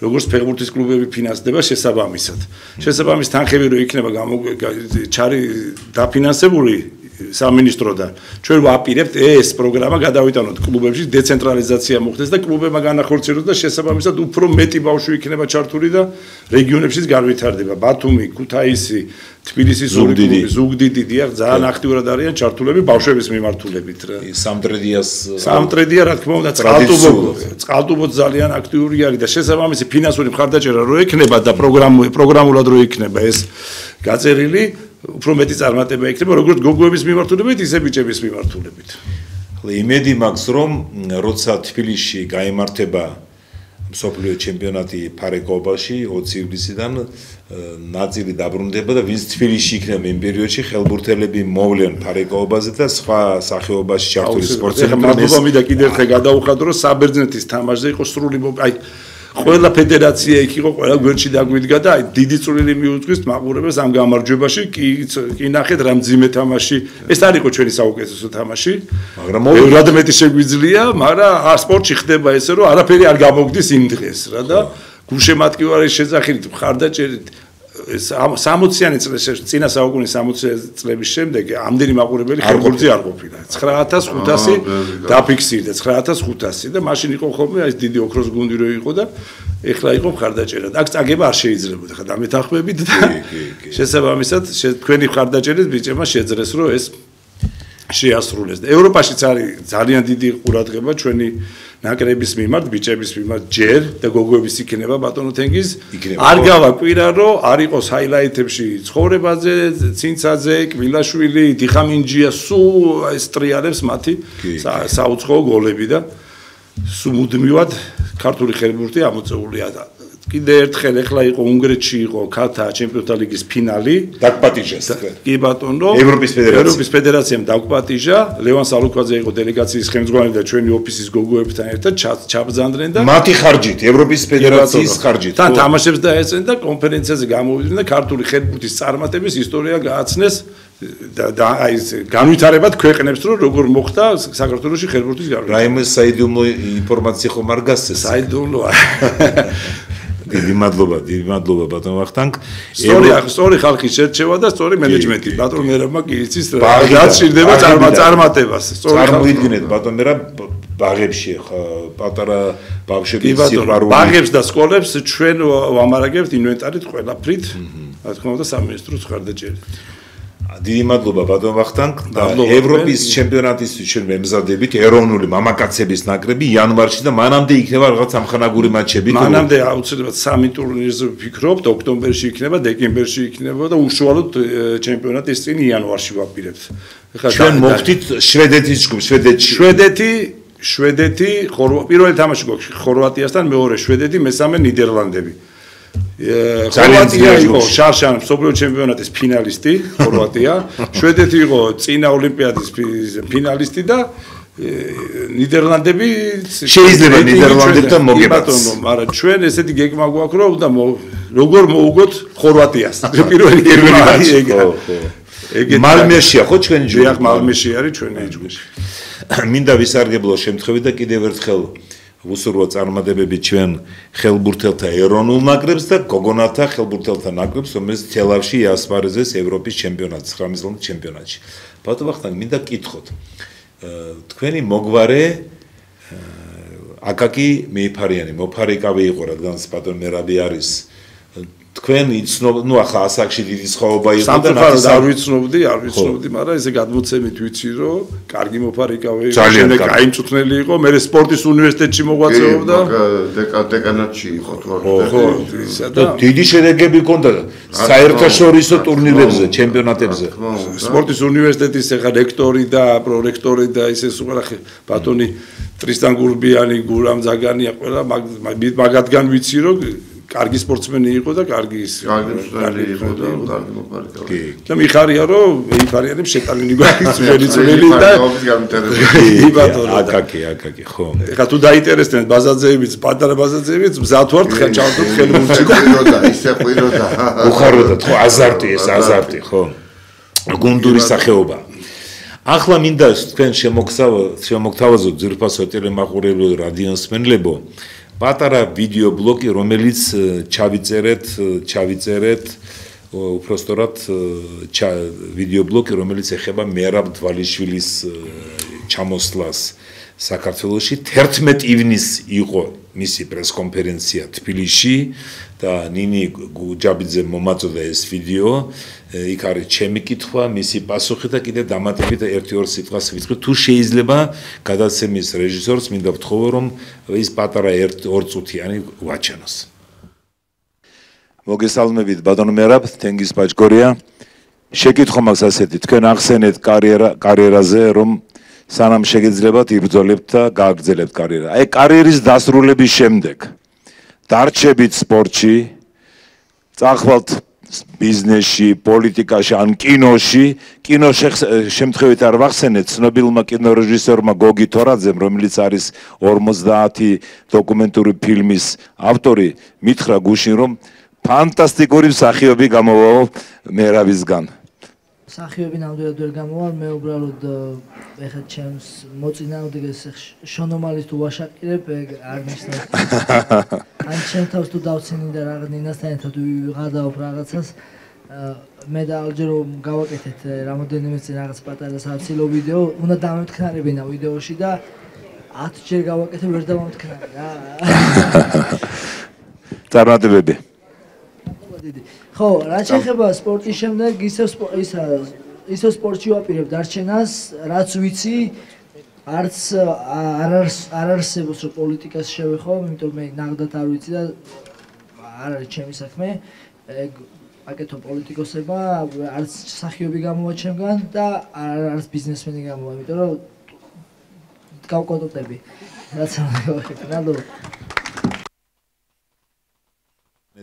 როგორც ფეხბურთის კლუბები ფინანსდება შესაბამისად. შესაბამის თანხები რო იქნება დაფინანსებული სამინისტროდან ჩვენ ვაპირებთ ეს პროგრამა გადავიტანოთ კლუბებში დეცენტრალიზაცია მოხდეს და კლუბებმა განახორციელოს და შესაბამისად უფრო მეტი ბავშვი იქნება ჩართული და რეგიონებშიც განვითარდება ბათუმი, ქუთაისი, თბილისის ზუგდიდი დიახ ძალიან აქტიურად არიან ჩართულები ბავშვების მიმართულებით რა სამტრედია რა თქმა უნდა წყალტუბო ძალიან აქტიური არის და შესაბამისი ფინანსური მხარდაჭერა რო ექნება და პროგრამულად რო იქნება ეს გაწერილი უფრო მეტი წარმატება იქნება როგორც გოგოების მიმართულებით, ისე ბიჭების მიმართულებით. იმედი მაქვს, რომ როცა თბილისში გაიმართება მსოფლიო ჩემპიონატი ფარეკოობაში 20 ივლისიდან ნაწილი დაბრუნდება და ვინც თბილისში იქნება იმ პერიოდში ხელბურთელები მოვლენ ფარეკოობაზე და სხვა სახეობაში ჩართული სპორტსმენები. მადლობა მინდა კიდევ ერთხელ გადავუხადო, რომ საბერძნეთის თამაშზე იყო სრული ყველა ფედერაცია იქ იყო, ყველა გვერდში დაგვიდგა და დიდი წვლილი მიუძღვის მაყურებელს ამ გამარჯვებაში. კი ნახეთ რა მძიმე თამაში. ეს არ იყო ჩვენი საუკეთესო თამაში. მაგრამ ბევრად მეტი შეგვიძლია, მაგრამ სპორტში ხდება ესე, რომ არაფერი არ გამოგდის იმ დღეს რა და გულშემატკივრის შესახით მხარდაჭერით 60-იანი წინა საუკუნის 60 წლების შემდეგ ამდენი მაყურებელი ხელბურთზე არ ყოფილა. 9500 დაფიქსირდა, 9500 და მაშინ იყო ხოლმე ეს დიდი ოქროს გუნდი რო იყო და ეხლა იყო მხარდაჭერა. აქ წაგება არ შეიძლებოდა ხა დამეთანხმებით და შესაბამისად თქვენი მხარდაჭერით ბიჭებმა შეძლეს რომ ეს შეასრულეს. ევროპაშიც არის ძალიან დიდი ყურადღება ჩვენი ნაკრების მიმართ, ბიჭების მიმართ ჯერ და გოგოების იქნება ბატონო თენგიზ. არ გავაკვირა რომ არ იყოს ჰაილაითებში ცხოვრებაზე, ცინცაძე, კვილაშვილი, დიხამინჯია სულ ეს ტრიალებს მათი საუცხოო გოლები და სულ მუდმივად ქართული ხელბურთი ამოწეულია და კიდე ერთხელ ეხლა იყო უნგრეთში იყო ქალთა ჩემპიონთა ლიგის ფინალი დაგპატიჟეს კი ბატონო ევროპის ფედერაციამ დაგპატიჟა ლევან სალუქვაძე იყო დელეგაციის ხელმძღვანელი და ჩვენი ოფისის გოგოებთან ერთად ჩაბრძანდნენ და მათი ხარჯით ევროპის ფედერაციის ხარჯით თან თამაშებს დაეწნენ და კონფერენციაზე გამოვიდნენ და ქართული ხელბურთის წარმატების ისტორია გააცნეს და აი განვითარებად ქვეყნებს რომ როგორ მოხდა საქართველოში ხელბურთის განვითარება რაიმე საიდუმლო ინფორმაცია ხომ არ გასცეს საიდუმლოა დიდი მადლობა ბატონ ვახტანგ. სწორი ხალხის შერჩევა და სწორი მენეჯმენტი. ბატონ მერაბმა კი იცის რაც ჭირდება წარმატებას. წარმოიდგინეთ ბატონ მერაბ ბაღებში პატარა ბავშვების სიყვარული. ბაღებს და სკოლებს ჩვენ ვამარაგებთ ინვენტარით ყველაფრით. რა თქმა უნდა სამინისტროს ხარდაჭერით. დიდი მადლობა ბატონ ვახტანგ და ევროპის ჩემპიონატისთვის ჩვენ მემზადებით ეროვნული მამაკაცების ნაკრები იანვარში და მანამდე იქნება რაღაც ამხანაგური მატჩები მანამდე აუცილებლად 3 ტურნირზე ვფიქრობთ ოქტომბერში იქნება დეკემბერში იქნება და უშუალოდ ჩემპიონატის წინ იანვარში ვაპირებთ ჩვენ მოხდით შვედეთის ჯგუფ შვედეთი პირველი თამაში გვაქვს ხორვატიასთან მეორე შვედეთი მესამე ნიდერლანდები ხორვატია იყო შარშან მსოფლიო ჩემპიონატის ფინალისტი ხორვატია შვედეთი იყო წინა ოლიმპიადის ფინალისტი და ნიდერლანდები შეიძლება ნიდერლანდებთან მოგებაც მაგრამ ჩვენ ესეთი გეგმა გვაქვს რომ და როგორ მოუგოთ ხორვატიას პირველი გეგმა ეგ მალმეშია ხო ჩვენი ჯგუფი დიახ მალმეში არის ჩვენი ჯგუფი მინდა ვისარგებლო შემთხვევით და კიდევ ერთხელ უსურვო წარმატებები ჩვენ ხელბურთელთა ეროვნულ ნაკრებს და გოგონათა ხელბურთელთა ნაკრებს, რომელიც თელავში იასპარეზეს ევროპის ჩემპიონატს, 19 წლის ჩემპიონატში. ბატონ ვახტანგ, მინდა გკითხოთ. თქვენი მოგვარე აკაკი მეიფარიანი, მოფარიკავი იყო, რადგან ბატონ მერაბი არის. თქვენ იცნობ, ნუ ახლა ასაკში დიდი სხვაობა იყო და სამწუხაროდ არ ვიცნობდი, მაგრამ ესე გადმოცემით ვიცი, რომ კარგი მოფარიკავი იყო, შემდეგ კაი მწვრთნელი იყო, მე სპორტის უნივერსიტეტში მოღვაწეობდა. დეკანატში იყო თუ არ და დიდი შედეგები ჰქონდა საერთაშორისო ტურნირებზე, ჩემპიონატებზე. სპორტის უნივერსიტეტის ახლა რექტორი და პრორექტორი და ისე სხვა ბატონი ტრისტან გურბიანი, გურამ ზაგანია, ყველა მაგათგან ვიცი, რომ კარგი სპორტსმენი იყო და კარგი იყო და კარგი მოფარიკავი. და მიხარია რომ მეიფარიანებს შეტანილი გვაქვს ძველი და აკაკი ხო. ეხლა თუ დაინტერესდნენ ბაზაძეებიც, პატარა ბაზაძეებიც, მზად ვართ ჩავდოთ ხელმურჩი და ისე ყვიროდა. უხაროდათ ხო აზარტი ხო. გუნდური სახეობა. ახლა მინდა თქვენ შემოგთავაზოთ ძირფასო ტელემაყურებელ რადიოსმენლებო პატარა ვიდეო ბლოკი, რომელიც ჩავიწერეთ უпростоრად ვიდეო ბლოკი, რომელიც ეხება მერაბ დვალიშვილის ჩამოსვლას საქართველოში 11 ივნისს იყო მისი პრესკონფერენცია თბილისში და ნინი გუჯაბიძე მომაწოდა ეს ვიდეო იქ არის ჩემი კითხვა, მისი პასუხი და კიდე დამატებით ერთი-ორ სიტყვას ვიტყვი თუ შეიძლება გადაცემის რეჟისორს მინდა ვთხოვო რომ ის პატარა 1-2 წუთიანი ვაჩენოს. მოგესალმებით ბატონო მერაბ, თენგიზ პაჭკორია. შეკითხვა მაქვს ასეთი, თქვენ ახსენეთ კარიერაზე რომ სანამ შეგეძლებათ იბრძოლებთ და გააგრძელებთ კარიერა. აი კარიერის დასრულების შემდეგ დარჩებით სპორტში, წახვალთ ბიზნესში, პოლიტიკაში, ან კინოში, შემთხვევით არ ვახსენეთ ცნობილმა კინორეჟისორმა გოგი თორაძემ, რომელიც არის 50 დოკუმენტური ფილმის ავტორი, მითხრა გუშინ რომ ფანტასტიკური მსახიობი გამოვაო მერაბისგან. მსახიობი ნამდვილად ვერ გამოვალ, მე უბრალოდ ეხლა ჩემს მოწინააღმდეგეს შონომალის თუ ვაშაკირებ, არ ნიშნავს. ან ჩემ თავს თუ დავცინი და რაღაც ნინასთან ერთად ვიღადაობ რაღაცას, მე და ალჯერო გავაკეთეთ რამოდენიმე წინ რაღაც პატარა საცილო ვიდეო, უნდა დამემთქნარებინა ვიდეოში და 10 ჯერ გავაკეთე, ვერ დავამთქნარე რა. წარმატებები. ხო, რა შეეხება სპორტის შემდეგ ისევ სპორტში ვაპირებ დარჩენას, რაც ვიცი, არც არ არსებობს რომ პოლიტიკას შევეხო, იმიტომ მე ნახდათ არ ვიცი და არ არის ჩემი საქმე. აკეთო პოლიტიკოსება, არც სახიობი გამოვა ჩემგან და არც ბიზნესმენი გამოვა, იმიტომ რომ გავკონტენტები. რაც ამბობ.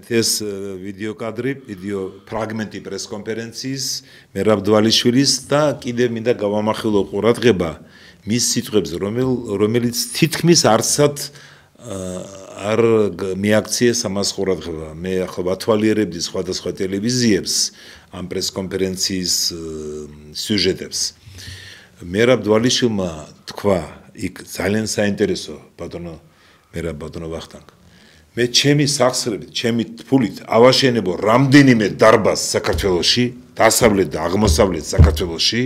ეს ვიდეო კადრი, ვიდეო ფრაგმენტი პრესკონფერენციის მერაბ დვალიშვილის და კიდევ მინდა გავამახვილო ყურადღება მის სიტყვებს, რომელიც თითქმის არცად არ მიაქციეს ამას ყურადღება. მე ახლა ვათვალიერებდი სხვადასხვა ტელევიზიებს ამ პრესკონფერენციის სიუჟეტებს. მერაბ დვალიშვილმა თქვა, იქ ძალიან საინტერესო ბატონო ვახტანგ. მე ჩემი სახსრებით, ჩემი თფულით ავაშენებო რამდენიმე დარბაზს საქართველოში, დასავლეთ და აღმოსავლეთ საქართველოში,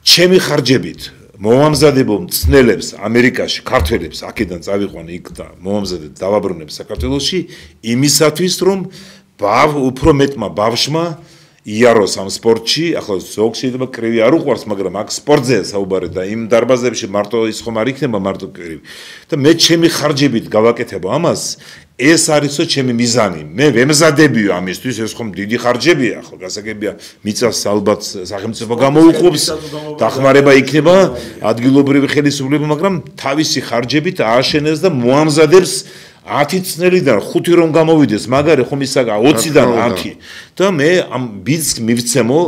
ჩემი ხარჯებით მომამზადებო მწნელებს ამერიკაში, ქართველებს აქედან წავიყვანე იქ და მომამზადებ დავაბრუნებ საქართველოში, იმისათვის რომ უფრო მეტმა ბავშვმა იაროს ამ სპორტში, ახლა ზოგს შეიძლება კრივი არ უყვარს, მაგრამ აქ სპორტზეა საუბარი და იმ დარბაზებში მარტო ის ხომ არ იქნება მარტო კრივი. და მე ჩემი ხარჯებით გავაკეთებო ამას, ეს არისო ჩემი მიზანი. მე ვემზადებიო ამისთვის, ეს ხომ დიდი ხარჯებია, ახლა გასაგებია, მიწას ალბათ სახელმწიფო გამოუყოფს, დახმარება იქნება ადგილობრივი ხელისუფლება, მაგრამ თავისი ხარჯებით ააშენებს და მოამზადებს 10 წნელიდან 5 რომ გამოვიდეს, მაგარი ხომ ისაა 20-დან 10 და მე ამ ბიზნესს მივცემო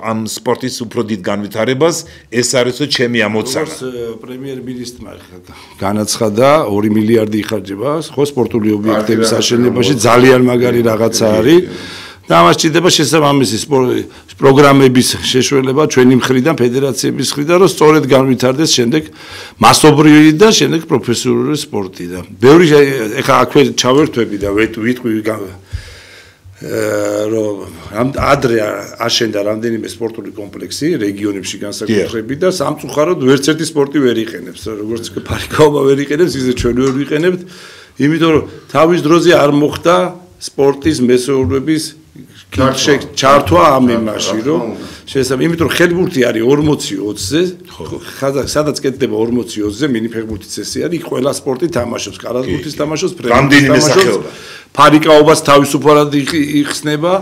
ამ სპორტის უფრო დიდ განვითარებას, ეს არისო ჩემი ამოცანა. პრემიერ-მინისტრმა განაცხადა 2 მილიარდი იხარჯება ხო სპორტული ობიექტების აშენებაში, ძალიან მაგარი რაღაცა არის. და ამას ჭირდება შესაბამისი პროგრამების შეშველება ჩვენი მხრიდან, ფედერაციების მხრიდან, რომ სწორედ განვითარდეს შემდეგ მასობრივი და შემდეგ პროფესიონალური სპორტი და ბევრი ეხა აქვე ჩავერთვები და ვიტყვი რომ ადრე აშენდა რამდენიმე სპორტული კომპლექსი რეგიონებში განსაკუთრებით და სამწუხაროდ ვერც ერთი სპორტი ვერ იყენებს, როგორც ფარიკაობა ვერ იყენებს, ისე ჩვენ ვერ ვიყენებთ, იმიტომ რომ თავის დროზე არ მოხდა სპორტის მესეურნეობის ჩართვა ამ იმაში, რომ შესაძლოა, იმიტომ რომ ხელბურთი არის 40-20-ზე, სადაც კეთდება 40-20-ზე, მინი ფეხბურთის წესი არის, იქ ყველა სპორტი თამაშობს, კარატბურთის თამაშობს, თამაშობს, ფარიკაობას თავისუფლად იხსნება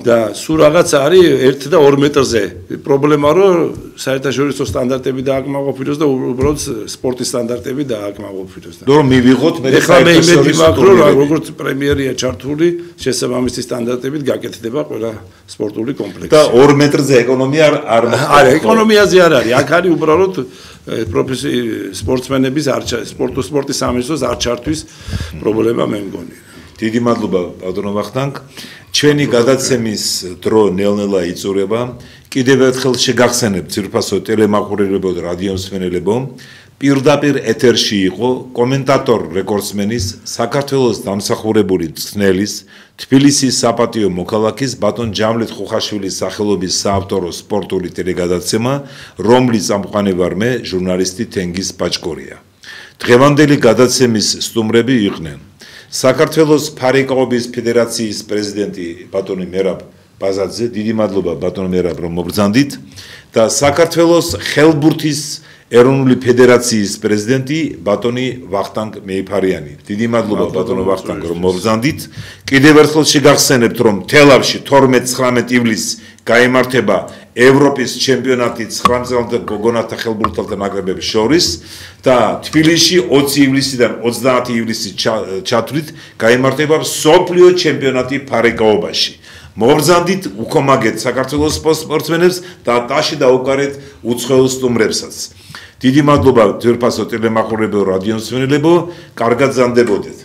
და სულ რაღაც არის 1 და 2 მეტრზე. პრობლემა რომ საერთაშორისო სტანდარტები დააკმაყოფილოს და უბრალოდ სპორტის სტანდარტები დააკმაყოფილოს. რომ მივიღოთ მე საერთაშორისო როგორც პრემიერია ჩართული, შესაბამისი სტანდარტებით გაკეთდება ყველა სპორტული კომპლექსი. და 2 მეტრზე ეკონომია არ არა, ეკონომიაზე არ არის. აქ არის უბრალოდ სპორტსმენების სპორტის სამინისტროს არ ჩართვის პრობლემა მე მგონი. დიდი მადლობა ბატონო ვახტანგ. ჩვენი გადაცემის დრო ნელ-ნელა იწურება. კიდევ ერთხელ შეგახსენებთ ძირფასო ტელემაყურებლებო და რადიომსმენელებო. პირდაპირ ეთერში იყო კომენტატორ რეკორდსმენის, საქართველოს დამსახურებული მწვრთნელის, თბილისის საპატიო მოქალაქის ბატონ ჯამლეთ ხუხაშვილის სახელობის საავტორო სპორტული ტელეგადაცემა, რომლის წამყვანი ვარ მე, ჟურნალისტი თენგიზ ბაჭკორია. დღევანდელი გადაცემის სტუმრები იყვნენ საქართველოს ფარიკაობის ფედერაციის პრეზიდენტი ბატონი მერაბ ბაზაძე, დიდი მადლობა ბატონო მერაბ რომ მობრძანდით და საქართველოს ხელბურთის ეროვნული ფედერაციის პრეზიდენტი ბატონი ვახტანგ მეიფარიანი. დიდი მადლობა ბატონო ვახტანგ რომ მობრძანდით. კიდევ ერთხელ შეგახსენებთ რომ თელავში 12-19 ივლისს გაიმართება ევროპის ჩემპიონატი 19 გოგონათა ხელბურთელთა ნაკრებების შორის და თბილისში 20 ივლისიდან 30 ივლისის ჩათვლით გაიმართება მსოფლიო ჩემპიონატი ფარიკაობაში. მობრძანდით უკომაგეთ საქართველოს სპორტსმენებს და ტაში დაუკარეთ უცხოელ სტუმრებსაც. დიდი მადლობა ძვირფასო ტელემაყურებელო რადიომსმენელებო, კარგად ზამდებოდეთ.